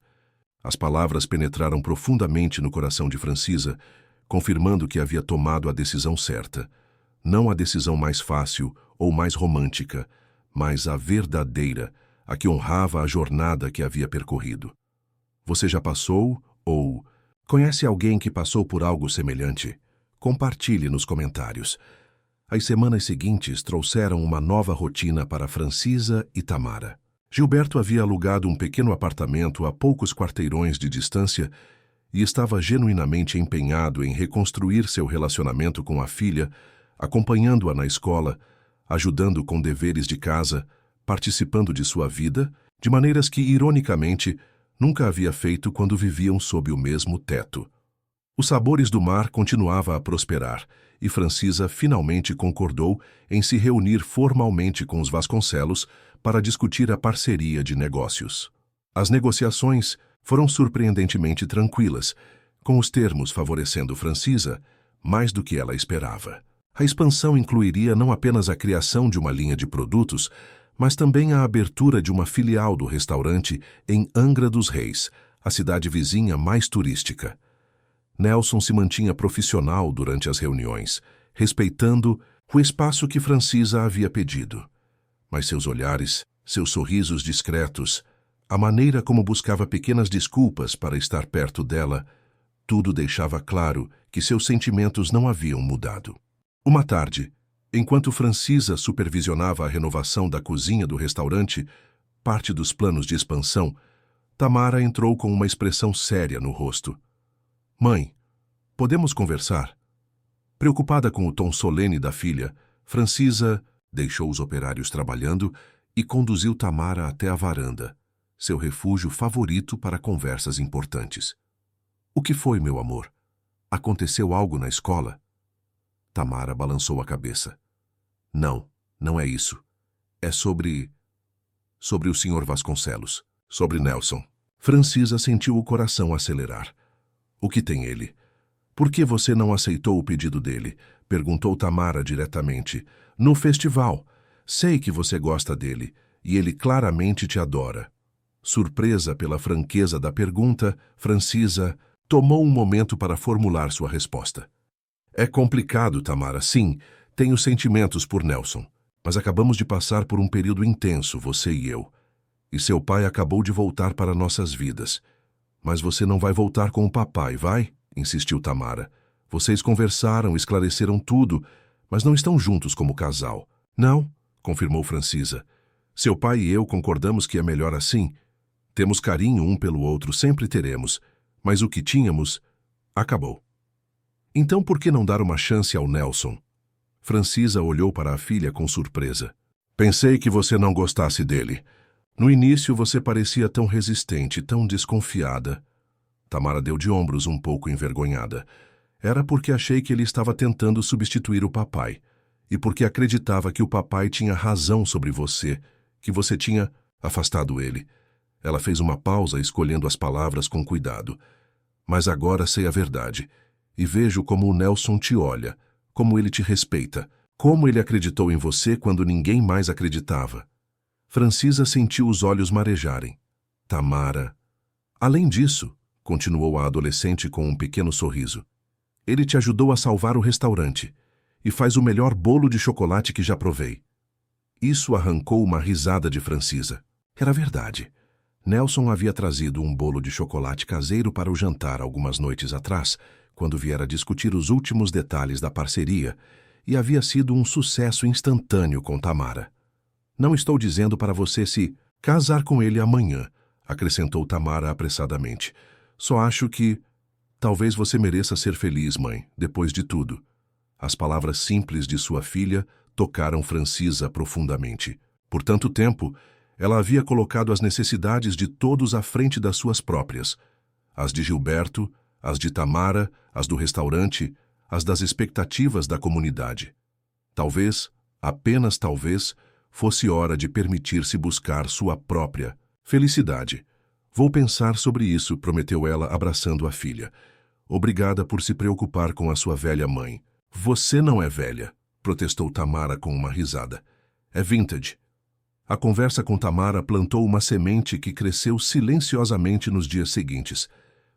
As palavras penetraram profundamente no coração de Francisa, confirmando que havia tomado a decisão certa. Não a decisão mais fácil ou mais romântica, mas a verdadeira, a que honrava a jornada que havia percorrido. Você já passou ou conhece alguém que passou por algo semelhante? Compartilhe nos comentários. As semanas seguintes trouxeram uma nova rotina para Francisa e Tamara. Gilberto havia alugado um pequeno apartamento a poucos quarteirões de distância e estava genuinamente empenhado em reconstruir seu relacionamento com a filha, acompanhando-a na escola, ajudando com deveres de casa, participando de sua vida, de maneiras que, ironicamente, nunca havia feito quando viviam sob o mesmo teto. Os sabores do mar continuava a prosperar, e Francisa finalmente concordou em se reunir formalmente com os Vasconcelos para discutir a parceria de negócios. As negociações foram surpreendentemente tranquilas, com os termos favorecendo Francisa mais do que ela esperava. A expansão incluiria não apenas a criação de uma linha de produtos, mas também a abertura de uma filial do restaurante em Angra dos Reis, a cidade vizinha mais turística. Nelson se mantinha profissional durante as reuniões, respeitando o espaço que Francisa havia pedido. Mas seus olhares seus sorrisos discretos, a maneira como buscava pequenas desculpas para estar perto dela, tudo deixava claro que seus sentimentos não haviam mudado. Uma tarde, enquanto Francisa supervisionava a renovação da cozinha do restaurante, parte dos planos de expansão, Tamara entrou com uma expressão séria no rosto. Mãe, podemos conversar? Preocupada com o tom solene da filha, Francisa deixou os operários trabalhando e conduziu Tamara até a varanda, seu refúgio favorito para conversas importantes. O que foi, meu amor? Aconteceu algo na escola? Tamara balançou a cabeça. Não, não é isso. É sobre o Sr. Vasconcelos. Sobre Nelson. Francisa sentiu o coração acelerar. O que tem ele? Por que você não aceitou o pedido dele? Perguntou Tamara diretamente. No festival. Sei que você gosta dele, e ele claramente te adora. Surpresa pela franqueza da pergunta, Francisa tomou um momento para formular sua resposta. É complicado, Tamara, sim, tenho sentimentos por Nelson, mas acabamos de passar por um período intenso, você e eu. E seu pai acabou de voltar para nossas vidas. Mas você não vai voltar com o papai, vai? Insistiu Tamara. Vocês conversaram, esclareceram tudo, mas não estão juntos como casal. Não, confirmou Francisa. Seu pai e eu concordamos que é melhor assim. Temos carinho um pelo outro, sempre teremos, mas o que tínhamos acabou. Então por que não dar uma chance ao Nelson? Francisa olhou para a filha com surpresa. Pensei que você não gostasse dele. No início você parecia tão resistente, tão desconfiada. Tamara deu de ombros um pouco envergonhada. Era porque achei que ele estava tentando substituir o papai, e porque acreditava que o papai tinha razão sobre você, que você tinha afastado ele. Ela fez uma pausa, escolhendo as palavras com cuidado. Mas agora sei a verdade, e vejo como o Nelson te olha, como ele te respeita, como ele acreditou em você quando ninguém mais acreditava. Francisa sentiu os olhos marejarem. Tamara. Além disso, continuou a adolescente com um pequeno sorriso, ele te ajudou a salvar o restaurante e faz o melhor bolo de chocolate que já provei. Isso arrancou uma risada de Francisa. Era verdade. Nelson havia trazido um bolo de chocolate caseiro para o jantar algumas noites atrás, quando viera discutir os últimos detalhes da parceria, e havia sido um sucesso instantâneo com Tamara. Não estou dizendo para você se casar com ele amanhã, acrescentou Tamara apressadamente. Só acho que talvez você mereça ser feliz, mãe, depois de tudo. As palavras simples de sua filha tocaram Francisa profundamente. Por tanto tempo, ela havia colocado as necessidades de todos à frente das suas próprias. As de Gilberto, as de Tamara, as do restaurante, as das expectativas da comunidade. Talvez, apenas talvez, fosse hora de permitir-se buscar sua própria felicidade. Vou pensar sobre isso, prometeu ela, abraçando a filha. Obrigada por se preocupar com a sua velha mãe. Você não é velha, protestou Tamara com uma risada. É vintage. A conversa com Tamara plantou uma semente que cresceu silenciosamente nos dias seguintes.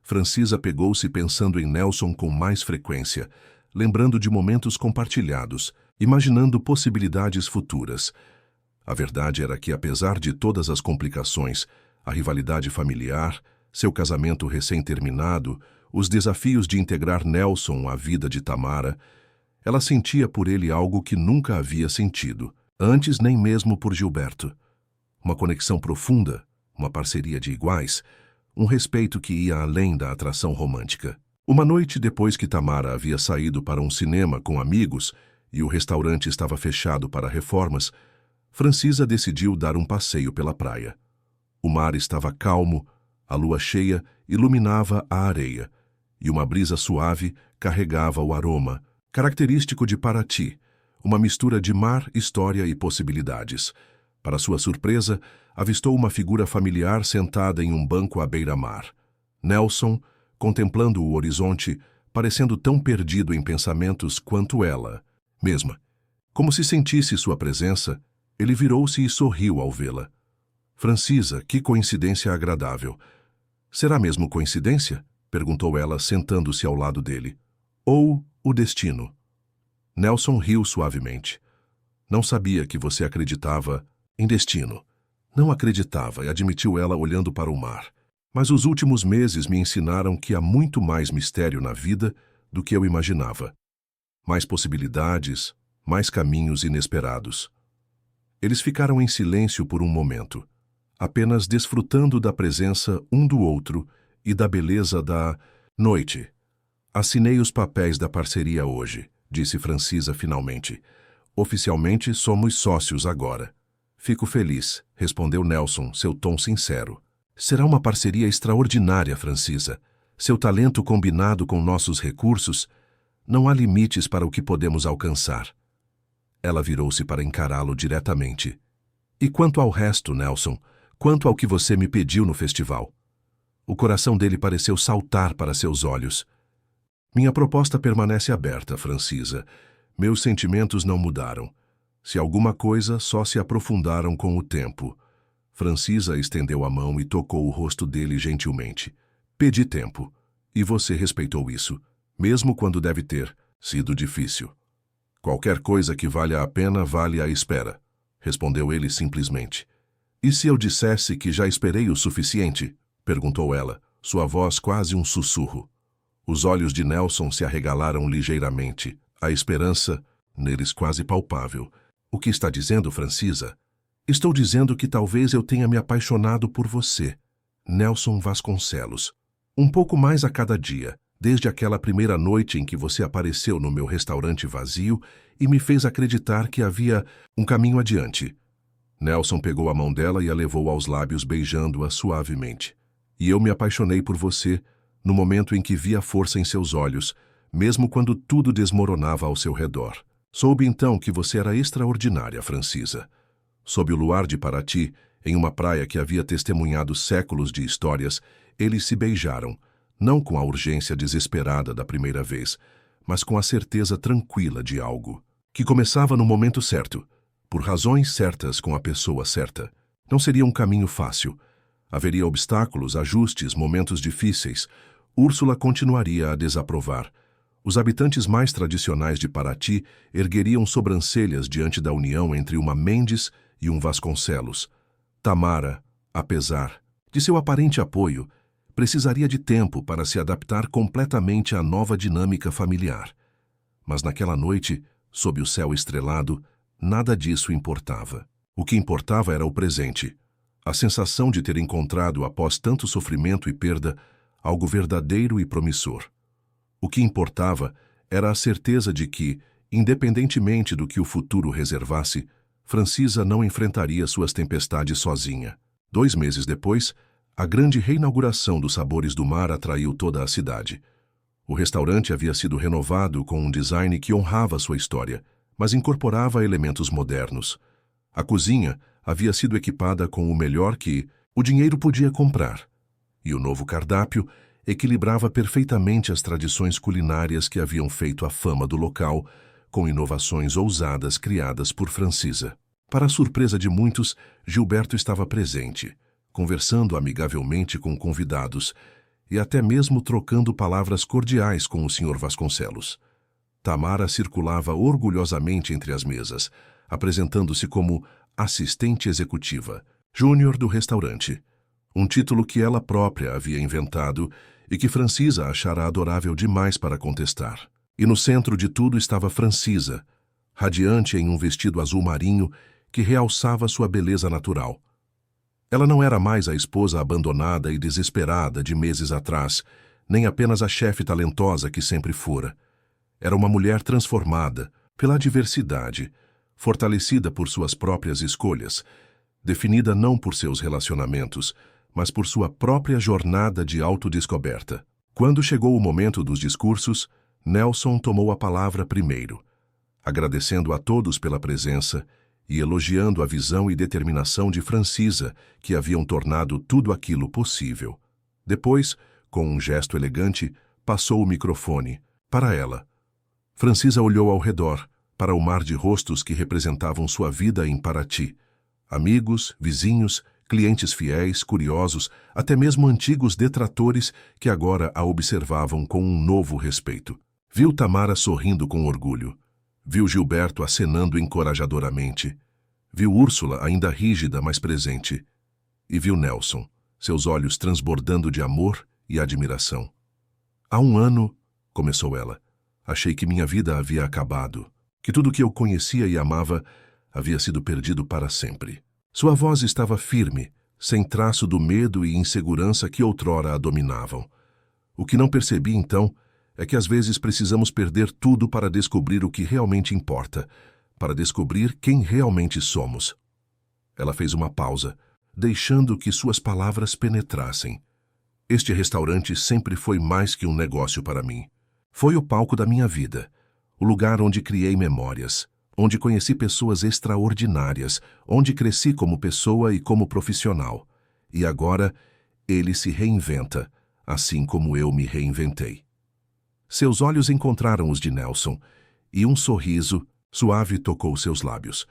Francisa pegou-se pensando em Nelson com mais frequência, lembrando de momentos compartilhados, imaginando possibilidades futuras. A verdade era que, apesar de todas as complicações, a rivalidade familiar, seu casamento recém-terminado, os desafios de integrar Nelson à vida de Tamara, ela sentia por ele algo que nunca havia sentido, antes nem mesmo por Gilberto. Uma conexão profunda, uma parceria de iguais, um respeito que ia além da atração romântica. Uma noite depois que Tamara havia saído para um cinema com amigos e o restaurante estava fechado para reformas, Francisa decidiu dar um passeio pela praia. O mar estava calmo, a lua cheia iluminava a areia, e uma brisa suave carregava o aroma, característico de Paraty, uma mistura de mar, história e possibilidades. Para sua surpresa, avistou uma figura familiar sentada em um banco à beira-mar. Nelson, contemplando o horizonte, parecendo tão perdido em pensamentos quanto ela mesma. Como se sentisse sua presença, ele virou-se e sorriu ao vê-la. Francisa, que coincidência agradável. Será mesmo coincidência? Perguntou ela, sentando-se ao lado dele. Ou o destino? Nelson riu suavemente. Não sabia que você acreditava em destino. Não acreditava e admitiu ela olhando para o mar. Mas os últimos meses me ensinaram que há muito mais mistério na vida do que eu imaginava. Mais possibilidades, mais caminhos inesperados. Eles ficaram em silêncio por um momento, apenas desfrutando da presença um do outro e da beleza da noite. Assinei os papéis da parceria hoje, disse Francisa finalmente. Oficialmente somos sócios agora. Fico feliz, respondeu Nelson, seu tom sincero. Será uma parceria extraordinária, Francisa. Seu talento combinado com nossos recursos, não há limites para o que podemos alcançar. Ela virou-se para encará-lo diretamente. E quanto ao resto, Nelson? Quanto ao que você me pediu no festival? O coração dele pareceu saltar para seus olhos. Minha proposta permanece aberta, Francisa. Meus sentimentos não mudaram. Se alguma coisa, só se aprofundaram com o tempo. Francisa estendeu a mão e tocou o rosto dele gentilmente. Pedi tempo. E você respeitou isso, mesmo quando deve ter sido difícil. Qualquer coisa que valha a pena vale a espera, respondeu ele simplesmente. E se eu dissesse que já esperei o suficiente? Perguntou ela, sua voz quase um sussurro. Os olhos de Nelson se arregalaram ligeiramente, a esperança neles quase palpável. O que está dizendo, Francisa? Estou dizendo que talvez eu tenha me apaixonado por você, Nelson Vasconcelos. Um pouco mais a cada dia, desde aquela primeira noite em que você apareceu no meu restaurante vazio e me fez acreditar que havia um caminho adiante. Nelson pegou a mão dela e a levou aos lábios, beijando-a suavemente. E eu me apaixonei por você no momento em que vi a força em seus olhos, mesmo quando tudo desmoronava ao seu redor. Soube então que você era extraordinária, Francisa. Sob o luar de Paraty, em uma praia que havia testemunhado séculos de histórias, eles se beijaram, não com a urgência desesperada da primeira vez, mas com a certeza tranquila de algo, que começava no momento certo, por razões certas com a pessoa certa. Não seria um caminho fácil. Haveria obstáculos, ajustes, momentos difíceis. Úrsula continuaria a desaprovar. Os habitantes mais tradicionais de Paraty ergueriam sobrancelhas diante da união entre uma Mendes e um Vasconcelos. Tamara, apesar de seu aparente apoio, precisaria de tempo para se adaptar completamente à nova dinâmica familiar. Mas naquela noite, sob o céu estrelado, nada disso importava. O que importava era o presente. A sensação de ter encontrado, após tanto sofrimento e perda, algo verdadeiro e promissor. O que importava era a certeza de que, independentemente do que o futuro reservasse, Francisa não enfrentaria suas tempestades sozinha. 2 meses depois, a grande reinauguração dos Sabores do Mar atraiu toda a cidade. O restaurante havia sido renovado com um design que honrava sua história, mas incorporava elementos modernos. A cozinha havia sido equipada com o melhor que o dinheiro podia comprar, e o novo cardápio equilibrava perfeitamente as tradições culinárias que haviam feito a fama do local, com inovações ousadas criadas por Francisa. Para a surpresa de muitos, Gilberto estava presente, conversando amigavelmente com convidados e até mesmo trocando palavras cordiais com o Sr. Vasconcelos. Tamara circulava orgulhosamente entre as mesas, apresentando-se como assistente executiva, júnior do restaurante, um título que ela própria havia inventado e que Francisa achara adorável demais para contestar. E no centro de tudo estava Francisa, radiante em um vestido azul marinho que realçava sua beleza natural. Ela não era mais a esposa abandonada e desesperada de meses atrás, nem apenas a chefe talentosa que sempre fora. Era uma mulher transformada pela adversidade, fortalecida por suas próprias escolhas, definida não por seus relacionamentos, mas por sua própria jornada de autodescoberta. Quando chegou o momento dos discursos, Nelson tomou a palavra primeiro, agradecendo a todos pela presença e elogiando a visão e determinação de Francisa, que haviam tornado tudo aquilo possível. Depois, com um gesto elegante, passou o microfone para ela. Francisa olhou ao redor, para o mar de rostos que representavam sua vida em Paraty. Amigos, vizinhos, clientes fiéis, curiosos, até mesmo antigos detratores que agora a observavam com um novo respeito. Viu Tamara sorrindo com orgulho. Viu Gilberto acenando encorajadoramente. Viu Úrsula ainda rígida, mas presente. E viu Nelson, seus olhos transbordando de amor e admiração. Há 1 ano, começou ela, achei que minha vida havia acabado, que tudo que eu conhecia e amava havia sido perdido para sempre. Sua voz estava firme, sem traço do medo e insegurança que outrora a dominavam. O que não percebi então é que às vezes precisamos perder tudo para descobrir o que realmente importa, para descobrir quem realmente somos. Ela fez uma pausa, deixando que suas palavras penetrassem. Este restaurante sempre foi mais que um negócio para mim. Foi o palco da minha vida, o lugar onde criei memórias, onde conheci pessoas extraordinárias, onde cresci como pessoa e como profissional. E agora, ele se reinventa, assim como eu me reinventei. Seus olhos encontraram os de Nelson, e um sorriso suave tocou seus lábios.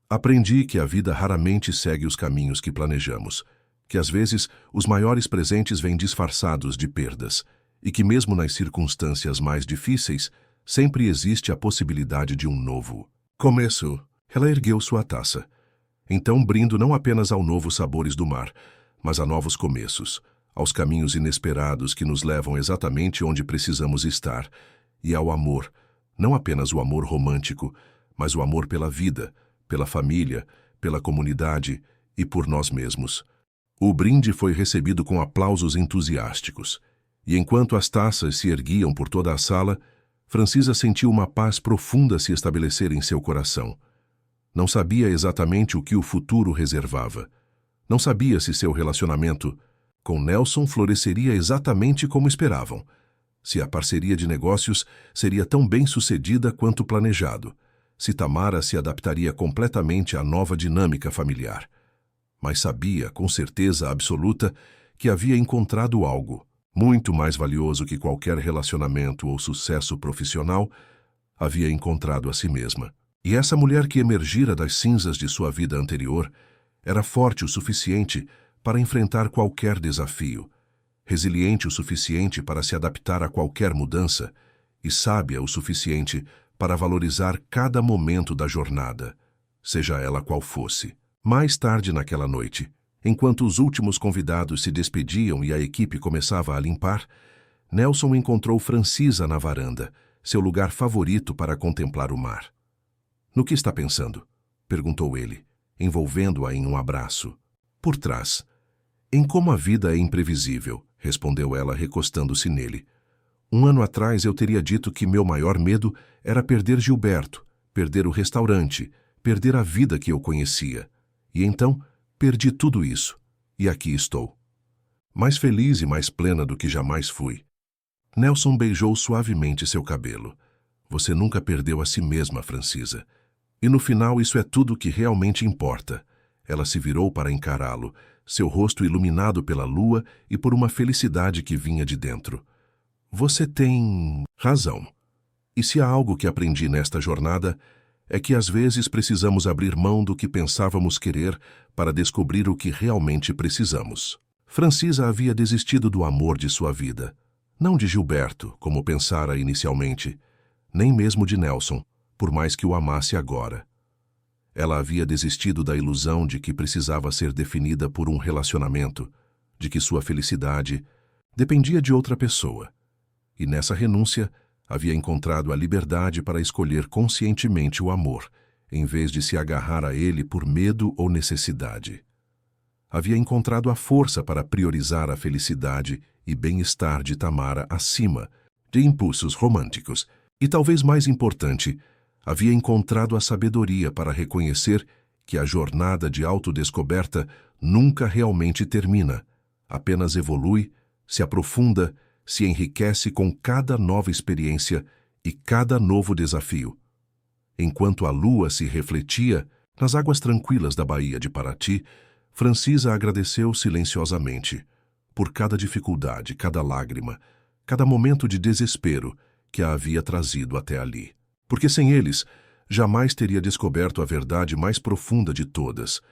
Aprendi que a vida raramente segue os caminhos que planejamos, que às vezes os maiores presentes vêm disfarçados de perdas, e que mesmo nas circunstâncias mais difíceis, sempre existe a possibilidade de um novo começo. Ela ergueu sua taça. Então brindo não apenas ao novo sabores do mar, mas a novos começos, aos caminhos inesperados que nos levam exatamente onde precisamos estar, e ao amor, não apenas o amor romântico, mas o amor pela vida, pela família, pela comunidade e por nós mesmos. O brinde foi recebido com aplausos entusiásticos, e enquanto as taças se erguiam por toda a sala, Francisa sentiu uma paz profunda se estabelecer em seu coração. Não sabia exatamente o que o futuro reservava. Não sabia se seu relacionamento com Nelson floresceria exatamente como esperavam, se a parceria de negócios seria tão bem sucedida quanto planejado, se Tamara se adaptaria completamente à nova dinâmica familiar. Mas sabia, com certeza absoluta, que havia encontrado algo muito mais valioso que qualquer relacionamento ou sucesso profissional. Havia encontrado a si mesma. E essa mulher que emergira das cinzas de sua vida anterior era forte o suficiente para enfrentar qualquer desafio, resiliente o suficiente para se adaptar a qualquer mudança e sábia o suficiente para valorizar cada momento da jornada, seja ela qual fosse. Mais tarde naquela noite, enquanto os últimos convidados se despediam e a equipe começava a limpar, Nelson encontrou Francisa na varanda, seu lugar favorito para contemplar o mar. "No que está pensando?" perguntou ele, envolvendo-a em um abraço. "Por trás." "Em como a vida é imprevisível", respondeu ela, recostando-se nele. "1 ano atrás eu teria dito que meu maior medo era perder Gilberto, perder o restaurante, perder a vida que eu conhecia. E então, perdi tudo isso, e aqui estou. Mais feliz e mais plena do que jamais fui." Nelson beijou suavemente seu cabelo. "Você nunca perdeu a si mesma, Francisa. E no final isso é tudo o que realmente importa." Ela se virou para encará-lo, seu rosto iluminado pela lua e por uma felicidade que vinha de dentro. "Você tem razão. E se há algo que aprendi nesta jornada, é que às vezes precisamos abrir mão do que pensávamos querer para descobrir o que realmente precisamos." Francisa havia desistido do amor de sua vida. Não de Gilberto, como pensara inicialmente, nem mesmo de Nelson, por mais que o amasse agora. Ela havia desistido da ilusão de que precisava ser definida por um relacionamento, de que sua felicidade dependia de outra pessoa. E nessa renúncia, havia encontrado a liberdade para escolher conscientemente o amor, em vez de se agarrar a ele por medo ou necessidade. Havia encontrado a força para priorizar a felicidade e bem-estar de Tamara acima de impulsos românticos. E talvez mais importante, havia encontrado a sabedoria para reconhecer que a jornada de autodescoberta nunca realmente termina, apenas evolui, se aprofunda, se enriquece com cada nova experiência e cada novo desafio. Enquanto a lua se refletia nas águas tranquilas da Baía de Paraty, Francisa agradeceu silenciosamente por cada dificuldade, cada lágrima, cada momento de desespero que a havia trazido até ali. Porque sem eles, jamais teria descoberto a verdade mais profunda de todas,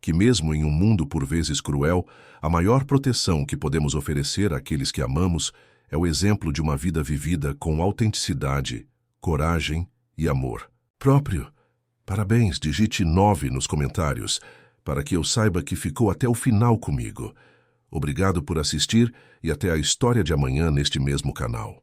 que mesmo em um mundo por vezes cruel, a maior proteção que podemos oferecer àqueles que amamos é o exemplo de uma vida vivida com autenticidade, coragem e amor próprio. Parabéns, digite 9 nos comentários, para que eu saiba que ficou até o final comigo. Obrigado por assistir e até a história de amanhã neste mesmo canal.